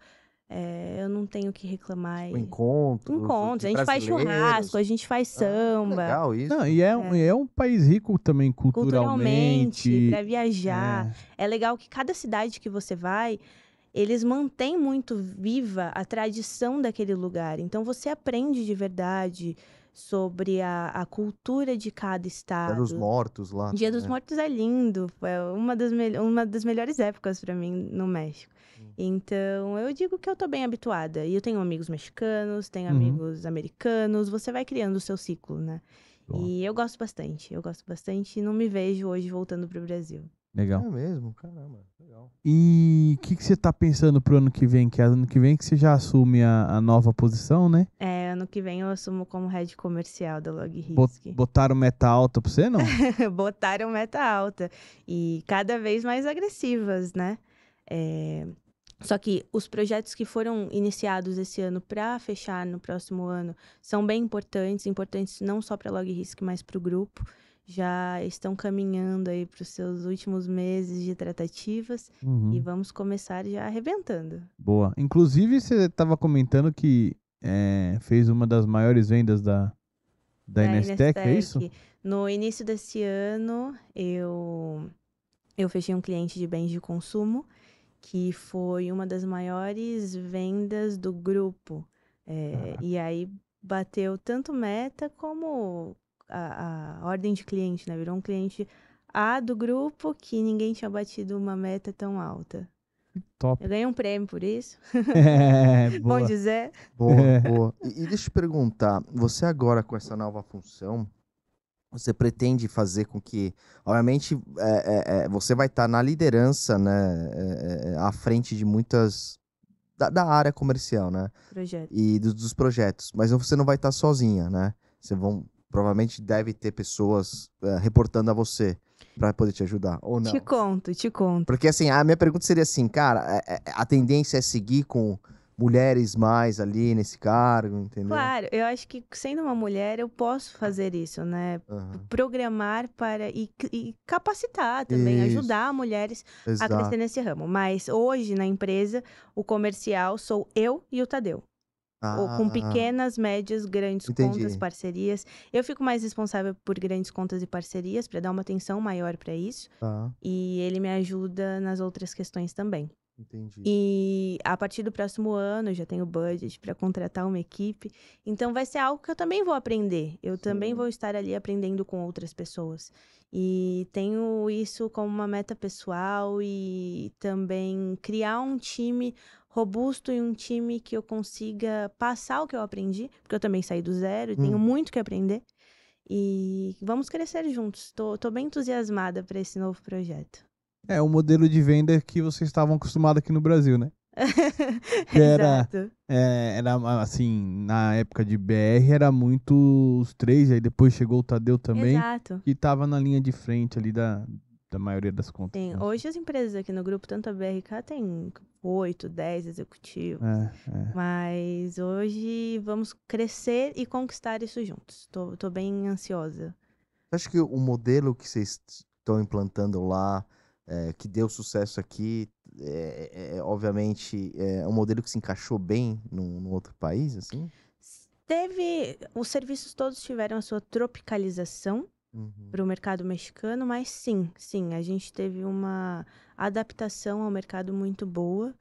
eu não tenho o que reclamar. Tipo, encontros Encontros, de a gente faz churrasco, brasileiros. a gente faz Que samba, legal isso. Não, e é um país rico também culturalmente, culturalmente. para viajar. É legal que cada cidade que você vai, eles mantêm muito viva a tradição daquele lugar. Então, você aprende de verdade sobre a cultura de cada Dia dos estado. Mortos lá. Dia dos né? Mortos é lindo, é uma das melhores épocas para mim no México. Então, eu digo que eu tô bem habituada. E eu tenho amigos mexicanos, tenho Uhum. amigos americanos, você vai criando o seu ciclo, né? Boa. E eu gosto bastante e não me vejo hoje voltando pro Brasil. Legal. É mesmo, caramba, legal. E o que você tá pensando pro ano que vem? Que ano que vem que você já assume a nova posição, né? Ano que vem eu assumo como head comercial da Bo- Logrisc. Botaram meta alta pra você, não? Botaram meta alta e cada vez mais agressivas, né? Só que os projetos que foram iniciados esse ano para fechar no próximo ano são bem importantes não só para a Logrisc, mas para o grupo. Já estão caminhando aí para os seus últimos meses de tratativas e Uhum. vamos começar já arrebentando. Boa. Inclusive, você tava comentando que fez uma das maiores vendas da Da Inestec, é isso? Inestec. No início desse ano, eu fechei um cliente de bens de consumo, que foi uma das maiores vendas do grupo. E aí bateu tanto meta como a ordem de cliente, né? Virou um cliente A do grupo que ninguém tinha batido uma meta tão alta. Top. Eu ganhei um prêmio por isso, bom Boa. dizer. Boa, boa. E deixa eu te perguntar, você agora com essa nova função, você pretende fazer com que, obviamente, você vai estar na liderança, né, à frente de muitas, da área comercial, né, Projeto. e dos projetos, mas você não vai estar sozinha, né, provavelmente deve ter pessoas reportando a você para poder te ajudar, ou não? Te conto. Porque, assim, a minha pergunta seria assim, cara, a tendência é seguir com mulheres mais ali nesse cargo, entendeu? Claro, eu acho que sendo uma mulher eu posso fazer isso, né? Aham. Programar para e capacitar também, Isso, ajudar mulheres a exato. crescer nesse ramo. Mas hoje na empresa, o comercial sou eu e o Tadeu. Ou com Ah, pequenas, médias, grandes contas, entendi. parcerias. Eu fico mais responsável por grandes contas e parcerias para dar uma atenção maior para isso. Tá, E ele me ajuda nas outras questões também. entendi. E a partir do próximo ano eu já tenho budget para contratar uma equipe. Então vai ser algo que eu também vou aprender. Eu também Sim. vou estar ali aprendendo com outras pessoas. E tenho isso como uma meta pessoal e também criar um time robusto e um time que eu consiga passar o que eu aprendi, porque eu também saí do zero e tenho muito que aprender. E vamos crescer juntos. Tô bem entusiasmada para esse novo projeto. É o modelo de venda que vocês estavam acostumados aqui no Brasil, né? Que Exato. era assim, na época de BR era muito os três, aí depois chegou o Tadeu também, Exato. que tava na linha de frente ali da maioria das contas. Sim, né? hoje as empresas aqui no grupo, tanto a BRK, tem 8, 10 executivos. É. Mas hoje vamos crescer e conquistar isso juntos. Tô bem ansiosa. Acho que o modelo que vocês estão implantando lá, que deu sucesso aqui, obviamente, é um modelo que se encaixou bem num outro país, assim? Os serviços todos tiveram a sua tropicalização Uhum. para o mercado mexicano, mas sim, a gente teve uma adaptação ao mercado muito boa.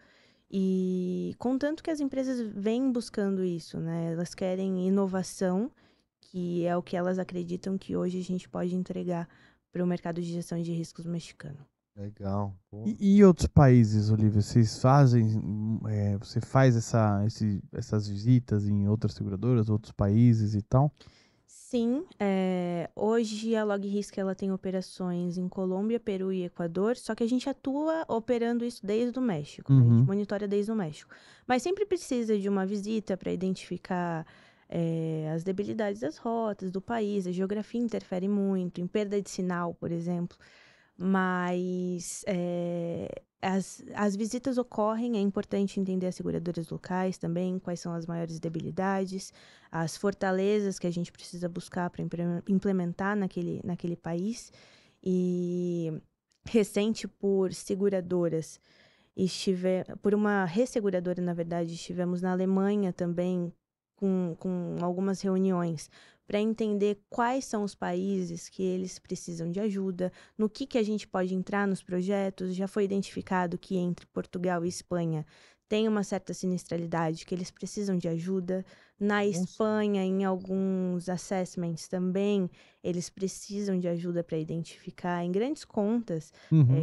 E contanto que as empresas vêm buscando isso, né? Elas querem inovação, que é o que elas acreditam que hoje a gente pode entregar para o mercado de gestão de riscos mexicano. Legal. Pô. E outros países, Olivia, vocês fazem, você faz essas visitas em outras seguradoras, outros países e tal? Sim, hoje a LogRisk ela tem operações em Colômbia, Peru e Equador, só que a gente atua operando isso desde o México, né? A gente monitora desde o México. Mas sempre precisa de uma visita para identificar as debilidades das rotas do país, a geografia interfere muito, em perda de sinal, por exemplo. Mas as visitas ocorrem, é importante entender as seguradoras locais também, quais são as maiores debilidades, as fortalezas que a gente precisa buscar para implementar naquele país. E recente por seguradoras, por uma resseguradora, na verdade, estivemos na Alemanha também com algumas reuniões para entender quais são os países que eles precisam de ajuda, no que a gente pode entrar nos projetos. Já foi identificado que entre Portugal e Espanha tem uma certa sinistralidade, que eles precisam de ajuda. Na Espanha, em alguns assessments também, eles precisam de ajuda para identificar. Em grandes contas,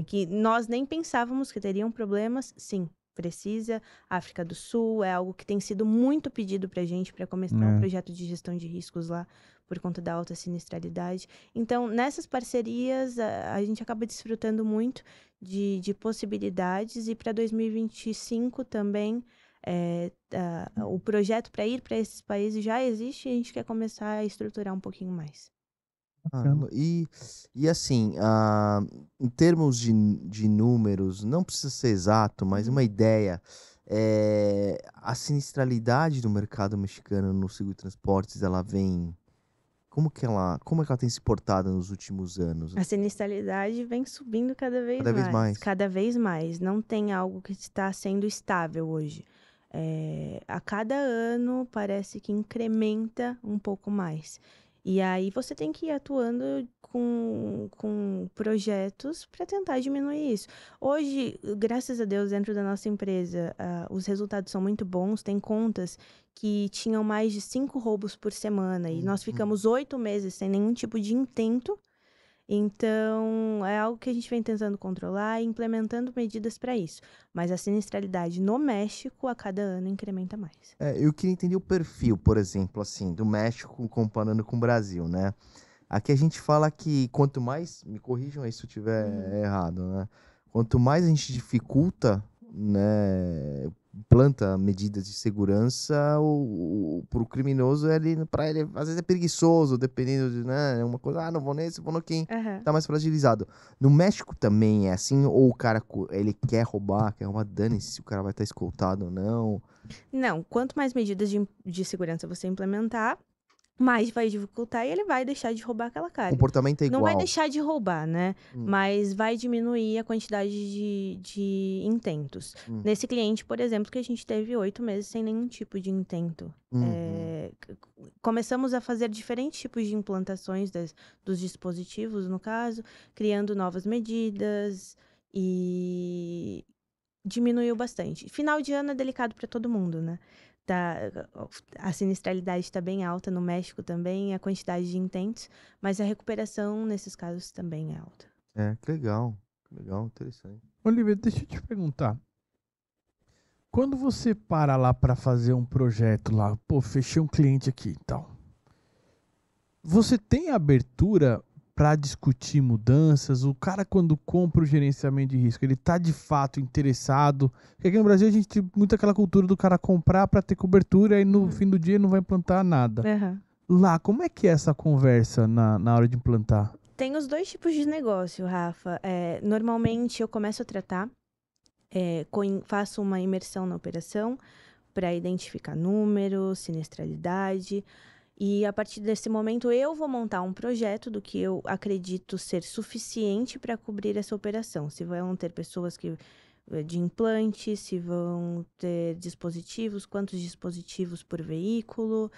que nós nem pensávamos que teriam problemas, sim, precisa. África do Sul é algo que tem sido muito pedido para a gente para começar um projeto de gestão de riscos lá, por conta da alta sinistralidade. Então, nessas parcerias, a gente acaba desfrutando muito de possibilidades, e para 2025 também, o projeto para ir para esses países já existe, e a gente quer começar a estruturar um pouquinho mais. Caramba. E assim, em termos de números, não precisa ser exato, mas uma ideia. A sinistralidade do mercado mexicano no seguro de transportes, ela vem. Como que ela tem se portado nos últimos anos? A sinistralidade vem subindo cada vez Cada vez mais. mais. Cada vez mais. Não tem algo que está sendo estável hoje. A cada ano parece que incrementa um pouco mais. E aí você tem que ir atuando com projetos para tentar diminuir isso. Hoje, graças a Deus, dentro da nossa empresa, os resultados são muito bons. Tem contas que tinham mais de 5 roubos por semana, e nós ficamos 8 meses sem nenhum tipo de intento. Então, é algo que a gente vem tentando controlar e implementando medidas para isso. Mas a sinistralidade no México, a cada ano, incrementa mais. Eu queria entender o perfil, por exemplo, assim, do México comparando com o Brasil, né? Aqui a gente fala que quanto mais, me corrijam aí se eu estiver errado, né? Quanto mais a gente dificulta, né, planta medidas de segurança, pro criminoso, para ele, às vezes é preguiçoso, dependendo de, né, uma coisa, não vou nesse, vou no quem tá mais fragilizado. No México também é assim, ou o cara, ele quer roubar, dane-se se o cara vai estar escoltado ou não. Não, quanto mais medidas de segurança você implementar, mais vai dificultar, e ele vai deixar de roubar aquela O carga. comportamento é Não vai igual. deixar de roubar, né? Mas vai diminuir a quantidade de intentos. Nesse cliente, por exemplo, que a gente teve 8 meses sem nenhum tipo de intento. Começamos a fazer diferentes tipos de implantações dos dispositivos, no caso, criando novas medidas, e diminuiu bastante. Final de ano é delicado para todo mundo, né? A sinistralidade está bem alta no México também, a quantidade de intentos, mas a recuperação nesses casos também é alta. Que legal, interessante. Olivia, deixa eu te perguntar. Quando você para lá para fazer um projeto lá, fechei um cliente aqui e tal, você tem abertura para discutir mudanças? O cara, quando compra o gerenciamento de risco, ele tá de fato interessado? Porque aqui no Brasil a gente tem muito aquela cultura do cara comprar para ter cobertura e no fim do dia não vai implantar nada. Lá, como é que é essa conversa na hora de implantar? Tem os dois tipos de negócio, Rafa. Normalmente eu começo a tratar, faço uma imersão na operação para identificar números, sinistralidade. E a partir desse momento eu vou montar um projeto do que eu acredito ser suficiente para cobrir essa operação. Se vão ter pessoas de implante, se vão ter dispositivos, quantos dispositivos por veículo,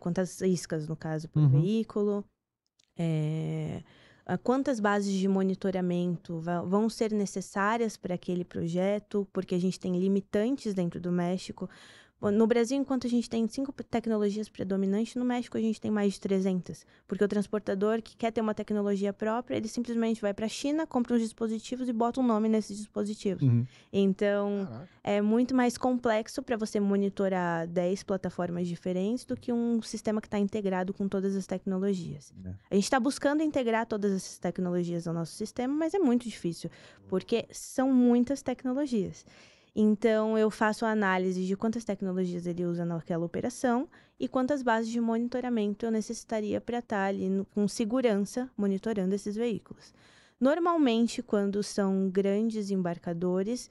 quantas iscas, no caso, por veículo, quantas bases de monitoramento vão ser necessárias para aquele projeto, porque a gente tem limitantes dentro do México. No Brasil, enquanto a gente tem 5 tecnologias predominantes, no México a gente tem mais de 300. Porque o transportador que quer ter uma tecnologia própria, ele simplesmente vai para a China, compra uns dispositivos e bota um nome nesses dispositivos. Uhum. Então, Caraca. é muito mais complexo para você monitorar 10 plataformas diferentes do que um sistema que está integrado com todas as tecnologias. É. A gente está buscando integrar todas essas tecnologias ao nosso sistema, mas é muito difícil, porque são muitas tecnologias. Então, eu faço a análise de quantas tecnologias ele usa naquela operação e quantas bases de monitoramento eu necessitaria para estar ali com segurança monitorando esses veículos. Normalmente, quando são grandes embarcadores,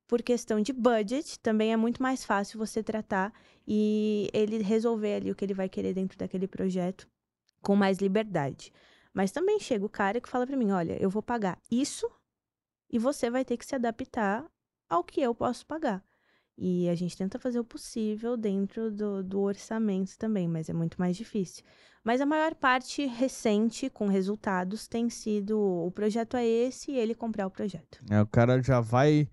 por questão de budget, também é muito mais fácil você tratar e ele resolver ali o que ele vai querer dentro daquele projeto com mais liberdade. Mas também chega o cara que fala para mim, olha, eu vou pagar isso e você vai ter que se adaptar ao que eu posso pagar. E a gente tenta fazer o possível dentro do orçamento também, mas é muito mais difícil. Mas a maior parte recente, com resultados, tem sido o projeto é esse e ele comprar o projeto. O cara já vai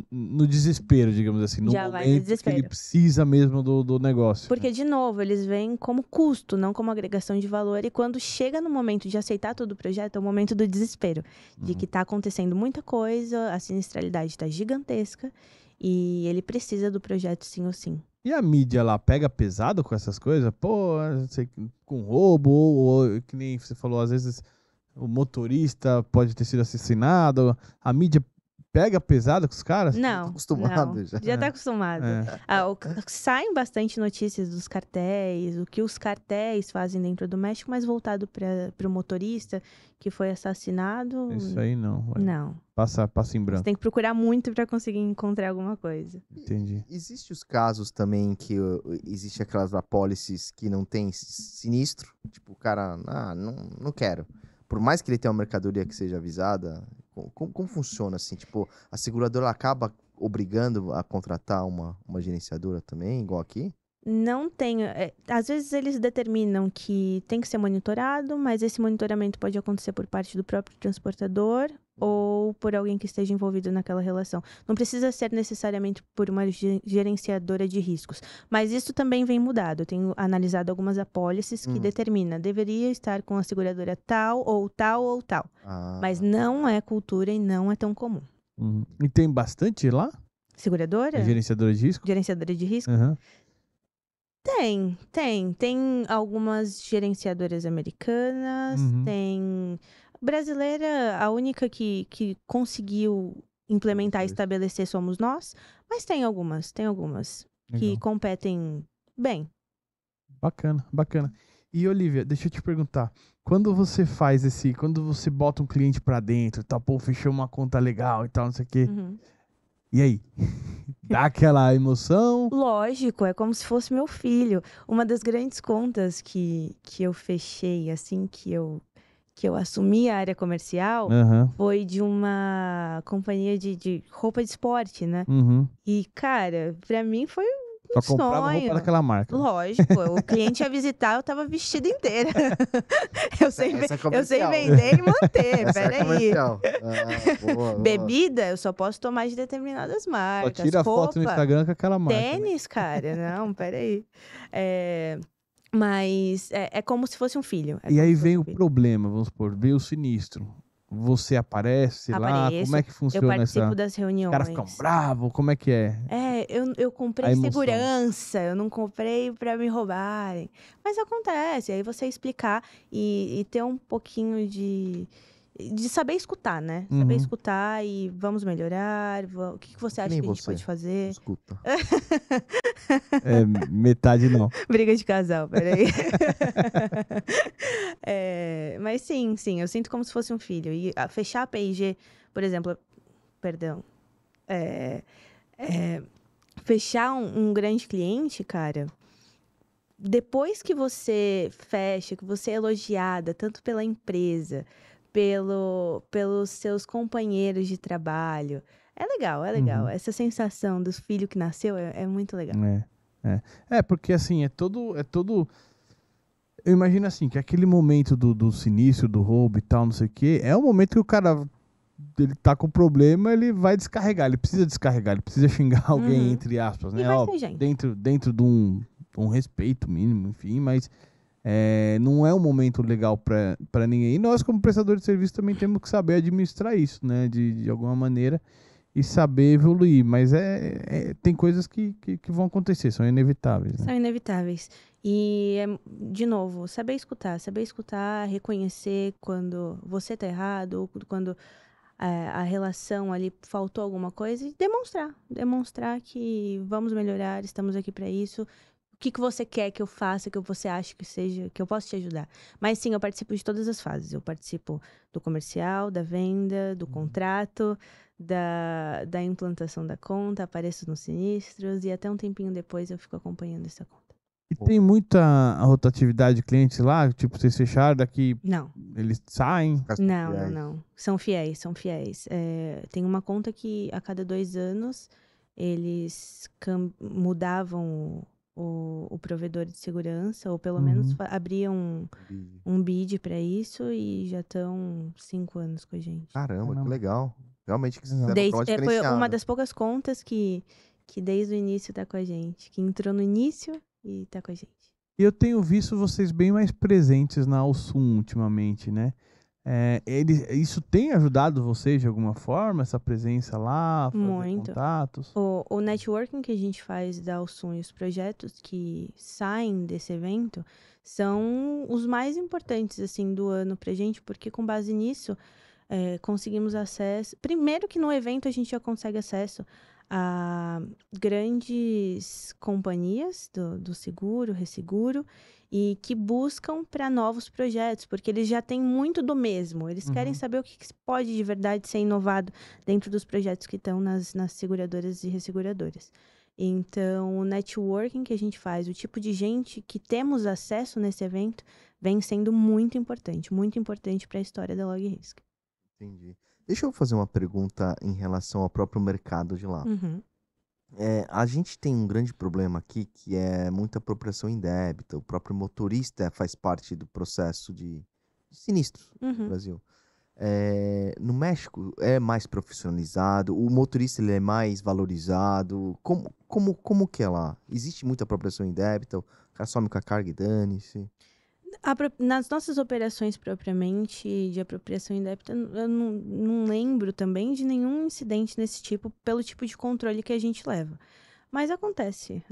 no desespero, digamos assim, no Já vai no momento que desespero. ele precisa mesmo do negócio. Porque, de novo, eles veem como custo, não como agregação de valor. E quando chega no momento de aceitar todo o projeto, é o momento do desespero. De que está acontecendo muita coisa, a sinistralidade está gigantesca e ele precisa do projeto sim ou sim. E a mídia lá pega pesado com essas coisas? Pô, sei, com roubo, ou que nem você falou, às vezes o motorista pode ter sido assassinado. A mídia pega pesado com os caras? Não, acostumado não. já. Já está acostumado. É. Saem bastante notícias dos cartéis, o que os cartéis fazem dentro do México, mas voltado para o motorista que foi assassinado. Isso aí não. Não. Passa em Você branco. tem que procurar muito para conseguir encontrar alguma coisa. Entendi. Existem os casos também que existe aquelas apólices que não tem sinistro. Tipo, o cara, não quero. Por mais que ele tenha uma mercadoria que seja avisada, como funciona assim? Tipo, a seguradora acaba obrigando a contratar uma gerenciadora também, igual aqui? Não tem. Às vezes eles determinam que tem que ser monitorado, mas esse monitoramento pode acontecer por parte do próprio transportador ou por alguém que esteja envolvido naquela relação. Não precisa ser necessariamente por uma gerenciadora de riscos. Mas isso também vem mudado. Eu tenho analisado algumas apólices que determina, deveria estar com a seguradora tal ou tal ou tal. Mas não é cultura e não é tão comum. Uhum. E tem bastante lá? Seguradora? É gerenciadora de risco? Gerenciadora de risco? Uhum. Tem algumas gerenciadoras americanas, Uhum. tem brasileira, a única que conseguiu implementar e Vocês. estabelecer somos nós, mas tem algumas que Legal. competem bem. Bacana. E Olivia, deixa eu te perguntar, quando você quando você bota um cliente pra dentro e tal, pô, fechou uma conta legal e tal, não sei o quê, Uhum. e aí? Dá aquela emoção? Lógico, é como se fosse meu filho. Uma das grandes contas que eu fechei assim que eu assumi a área comercial Aham. foi de uma companhia de roupa de esporte, né? Uhum. E, cara, pra mim foi Só comprava roupa sonho. daquela marca. Lógico, o cliente ia visitar, eu tava vestida inteira. Eu sei Essa é eu sei comercial. vender e manter, Essa é peraí. comercial. Boa. Bebida, eu só posso tomar de determinadas Só marcas. tira foto no Roupa, Instagram com aquela marca. né? tênis, cara, não, peraí. Mas é como se fosse um filho. E aí vem o problema, vamos supor, veio o sinistro. Você aparece lá, Apareço, como é que eu funciona participo essa... das Os reuniões. caras ficam bravos, como é que é? Eu A comprei emoção. segurança, eu não comprei pra me roubarem. Mas acontece, aí você explicar e ter um pouquinho de saber escutar, né? Saber Uhum. escutar e vamos melhorar, o que você acha nem que a gente você. pode fazer? Escuta. É, metade não. Briga de casal, peraí. Mas sim, eu sinto como se fosse um filho. E fechar a P&G, por exemplo, perdão, fechar um grande cliente, cara, depois que você fecha, que você é elogiada, tanto pela empresa, pelos seus companheiros de trabalho, é legal. Uhum. Essa sensação do filho que nasceu é muito legal. Porque assim, é todo... Eu imagino assim, que aquele momento do sinistro, do roubo e tal, não sei o quê, é o momento que o cara ele tá com problema, ele vai descarregar, ele precisa xingar alguém, Uhum. entre aspas, E né? vai Ó, ser gente. dentro de um respeito mínimo, enfim, mas não é um momento legal para ninguém. E nós, como prestadores de serviço, também temos que saber administrar isso, né? De alguma maneira, e saber evoluir. Mas tem coisas que vão acontecer, são inevitáveis, né? São inevitáveis. E, de novo, saber escutar, reconhecer quando você tá errado, ou quando a relação ali faltou alguma coisa e demonstrar que vamos melhorar, estamos aqui para isso. O que você quer que eu faça, que você acha que seja, que eu possa te ajudar. Mas sim, eu participo de todas as fases. Eu participo do comercial, da venda, do contrato, da implantação da conta, apareço nos sinistros e até um tempinho depois eu fico acompanhando essa conta. E tem muita rotatividade de clientes lá, tipo, vocês fecharam, daqui Não. eles saem. Não. São fiéis. Tem uma conta que a cada 2 anos eles mudavam o provedor de segurança, ou pelo menos abriam um bid para isso e já estão 5 anos com a gente. Caramba, que legal. Realmente que Legal. fizeram uma Foi uma diferenciada. das poucas contas que desde o início tá com a gente, que entrou no início e tá com a gente. E eu tenho visto vocês bem mais presentes na Alsum ultimamente, né? Isso tem ajudado vocês de alguma forma, essa presença lá, fazer Muito. contatos? O networking que a gente faz da Alsum e os projetos que saem desse evento são os mais importantes, assim, do ano pra gente, porque com base nisso, conseguimos acesso... Primeiro que no evento a gente já consegue acesso a grandes companhias do seguro, resseguro, e que buscam para novos projetos, porque eles já têm muito do mesmo. Eles querem saber o que pode de verdade ser inovado dentro dos projetos que estão nas seguradoras e resseguradoras. Então, o networking que a gente faz, o tipo de gente que temos acesso nesse evento, vem sendo muito importante para a história da LogRisk. Entendi. Deixa eu fazer uma pergunta em relação ao próprio mercado de lá. Uhum. A gente tem um grande problema aqui que é muita apropriação indébita. O próprio motorista faz parte do processo de sinistros no Brasil. No México é mais profissionalizado, o motorista ele é mais valorizado. Como que é lá? Existe muita apropriação indébita? O cara some com a carga e dane-se. Nas nossas operações propriamente de apropriação indébita, eu não lembro também de nenhum incidente nesse tipo, pelo tipo de controle que a gente leva. Mas acontece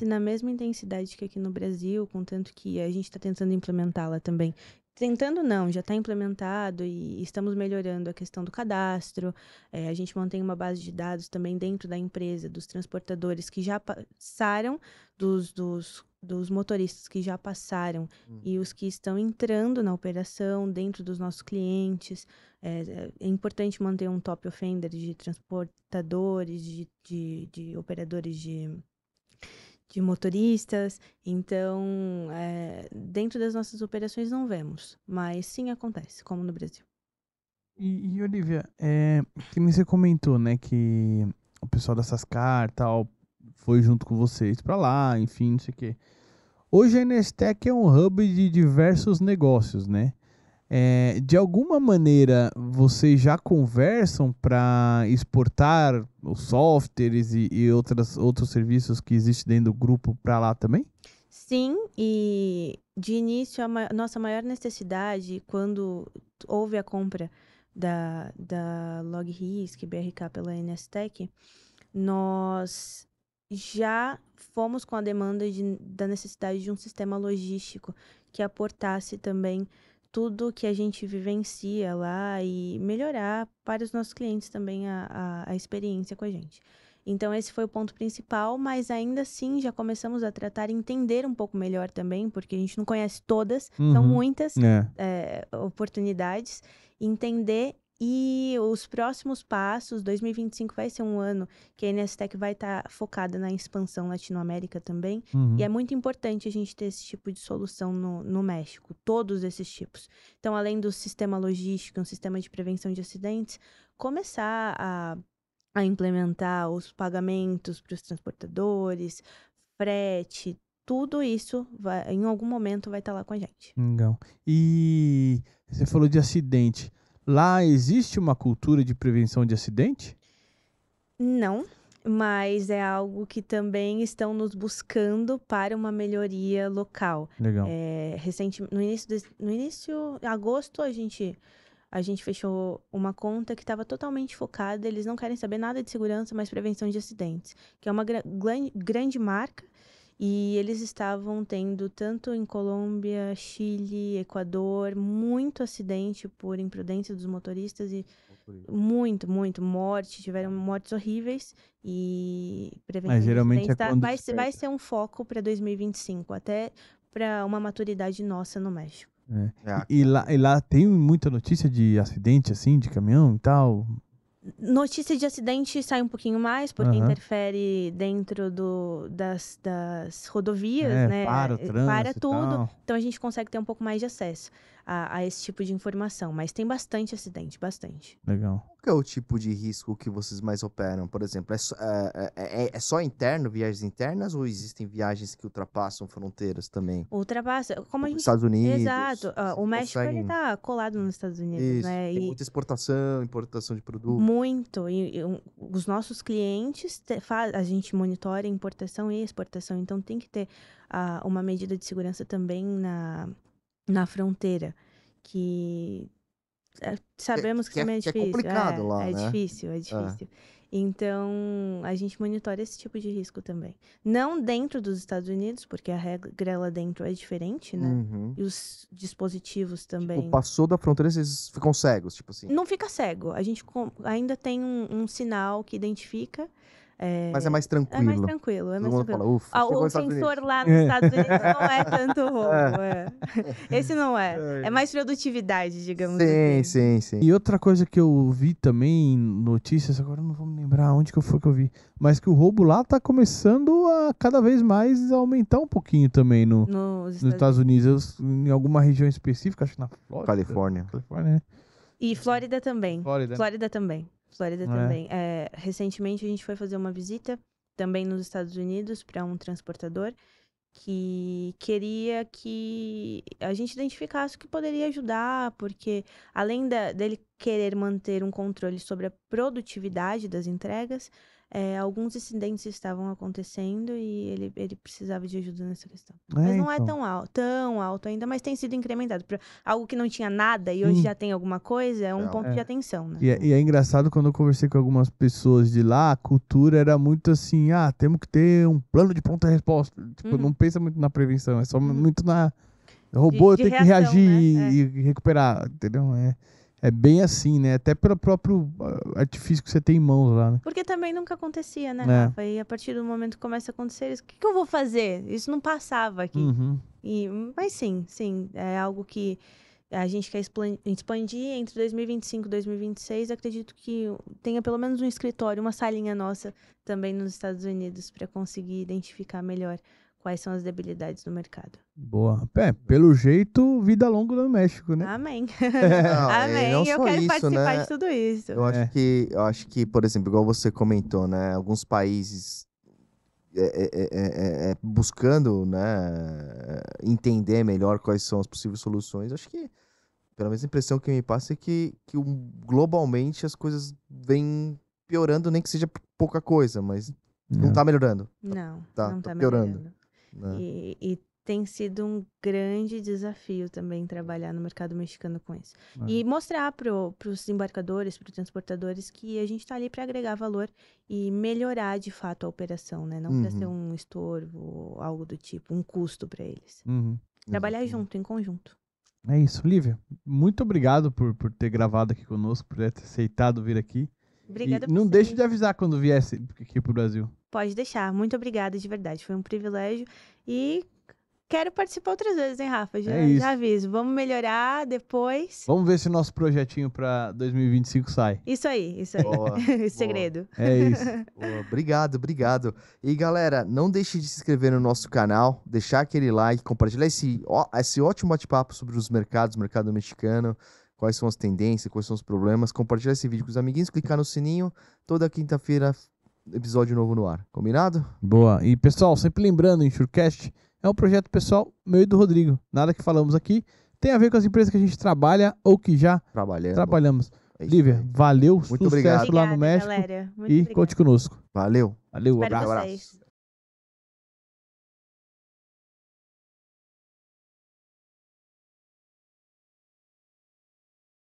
na mesma intensidade que aqui no Brasil, contanto que a gente está tentando implementá-la também. Tentando não, já está implementado e estamos melhorando a questão do cadastro. A gente mantém uma base de dados também dentro da empresa, dos transportadores que já passaram, dos motoristas que já passaram e os que estão entrando na operação dentro dos nossos clientes. É importante manter um top offender de transportadores, de operadores de motoristas. Então, dentro das nossas operações não vemos, mas sim acontece, como no Brasil. E Olivia, que nem você comentou, né, que o pessoal da Sascar tal foi junto com vocês pra lá, enfim, não sei o quê. Hoje a Nestec é um hub de diversos negócios, né? De alguma maneira, vocês já conversam para exportar os softwares e outros serviços que existem dentro do grupo para lá também? Sim, e de início a nossa maior necessidade, quando houve a compra da LogRisk, BRK pela NSTech, nós já fomos com a demanda da necessidade de um sistema logístico que aportasse também tudo que a gente vivencia lá e melhorar para os nossos clientes também a experiência com a gente. Então, esse foi o ponto principal, mas ainda assim já começamos a tratar e entender um pouco melhor também, porque a gente não conhece todas, são muitas oportunidades, entender. E os próximos passos, 2025 vai ser um ano que a NSTech vai estar focada na expansão Latinoamérica também. E é muito importante a gente ter esse tipo de solução no México, todos esses tipos. Então, além do sistema logístico, um sistema de prevenção de acidentes, começar a implementar os pagamentos para os transportadores, frete, tudo isso em algum momento vai estar lá com a gente. Legal. E você falou de acidente. Lá existe uma cultura de prevenção de acidente? Não, mas é algo que também estão nos buscando para uma melhoria local. Legal. No início, em agosto, a gente fechou uma conta que estava totalmente focada. Eles não querem saber nada de segurança, mas prevenção de acidentes, que é uma grande marca. E eles estavam tendo, tanto em Colômbia, Chile, Equador, muito acidente por imprudência dos motoristas e muito morte. Tiveram mortes horríveis e prevenção Mas de geralmente acidentes é quando vai desperta. ser um foco para 2025, até para uma maturidade nossa no México. É. E lá tem muita notícia de acidente, assim, de caminhão e tal? Notícia de acidente sai um pouquinho mais, porque Aham. interfere dentro das rodovias, né? Para o trânsito Para e tudo. tal. Então a gente consegue ter um pouco mais de acesso a esse tipo de informação. Mas tem bastante acidente, bastante. Legal. Qual que é o tipo de risco que vocês mais operam? Por exemplo, é só interno, viagens internas, ou existem viagens que ultrapassam fronteiras também? Ultrapassa, como a gente... Estados Unidos? Exato. Vocês O México, ele conseguem- tá colado nos Estados Unidos, Isso. né? Tem E muita exportação, importação de produto. muito. Os nossos clientes, a gente monitora importação e exportação, então tem que ter uma medida de segurança também na fronteira, que sabemos que também é que é difícil. complicado lá, é né? difícil, é difícil. Então, a gente monitora esse tipo de risco também. Não dentro dos Estados Unidos, porque a regra lá dentro é diferente, né? Uhum. E os dispositivos também. Tipo, passou da fronteira, vocês ficam cegos, tipo assim. Não fica cego. A gente ainda tem um sinal que identifica. Mas é mais tranquilo. É mais tranquilo, é Todo mais mundo tranquilo. fala, ufa, chegou O nos Estados sensor Unidos. lá nos Estados Unidos não é tanto roubo. Esse não é. É mais produtividade, digamos assim. Sim. E outra coisa que eu vi também em notícias, agora eu não vou me lembrar onde que foi que eu vi, mas que o roubo lá tá começando a cada vez mais aumentar um pouquinho também nos Estados Unidos. Em alguma região específica, acho que na Flórida. Califórnia. Né? E Flórida também. Flórida também. Recentemente a gente foi fazer uma visita também nos Estados Unidos para um transportador que queria que a gente identificasse o que poderia ajudar, porque além dele querer manter um controle sobre a produtividade das entregas, alguns incidentes estavam acontecendo e ele precisava de ajuda nessa questão. Mas não é tão alto ainda, mas tem sido incrementado. Pra algo que não tinha nada e hoje já tem alguma coisa, é um ponto de atenção, né? E é engraçado, quando eu conversei com algumas pessoas de lá, a cultura era muito assim, temos que ter um plano de pronta resposta. Tipo, não pensa muito na prevenção, é só muito na... Robô, eu tenho que reagir, né? E recuperar, entendeu? É bem assim, né? Até pelo próprio artifício que você tem em mãos lá, né? Porque também nunca acontecia, né, Rafa? E a partir do momento que começa a acontecer, o que eu vou fazer? Isso não passava aqui. Mas sim, é algo que a gente quer expandir entre 2025 e 2026. Acredito que tenha pelo menos um escritório, uma salinha nossa também nos Estados Unidos para conseguir identificar melhor quais são as debilidades do mercado. Boa. Pelo jeito, vida longa no México, né? Amém. Amém. Eu quero participar de tudo isso. Eu acho que, por exemplo, igual você comentou, né? Alguns países buscando, né, entender melhor quais são as possíveis soluções. Acho que, pela mesma impressão que me passa, é que globalmente as coisas vêm piorando, nem que seja pouca coisa, mas não tá melhorando. Não tá piorando. Né? E tem sido um grande desafio também trabalhar no mercado mexicano com isso. E mostrar para os embarcadores, para os transportadores, que a gente está ali para agregar valor e melhorar de fato a operação, né? Não para ser um estorvo, algo do tipo, um custo para eles. Trabalhar junto, em conjunto. É isso, Lívia. Muito obrigado por ter gravado aqui conosco, por ter aceitado vir aqui. Obrigada por não deixe de avisar quando viesse aqui pro Brasil. Pode deixar. Muito obrigada, de verdade. Foi um privilégio. E quero participar outras vezes, hein, Rafa? Já aviso. Vamos melhorar depois. Vamos ver se o nosso projetinho para 2025 sai. Isso aí. Boa, Segredo. É isso. Boa, obrigado. E galera, não deixe de se inscrever no nosso canal, deixar aquele like, compartilhar esse ótimo bate-papo sobre os mercados, mercado mexicano, quais são as tendências, quais são os problemas. Compartilhar esse vídeo com os amiguinhos, clicar no sininho. Toda quinta-feira, episódio novo no ar. Combinado? Boa. E pessoal, sempre lembrando, o InsureCast é um projeto pessoal meu e do Rodrigo. Nada que falamos aqui tem a ver com as empresas que a gente trabalha ou que já Trabalhando. trabalhamos. É isso Lívia, aí. valeu, sucesso obrigado. lá no Obrigada, México galera. Muito e obrigada. conte conosco. Valeu. Valeu, Espero abraço. vocês.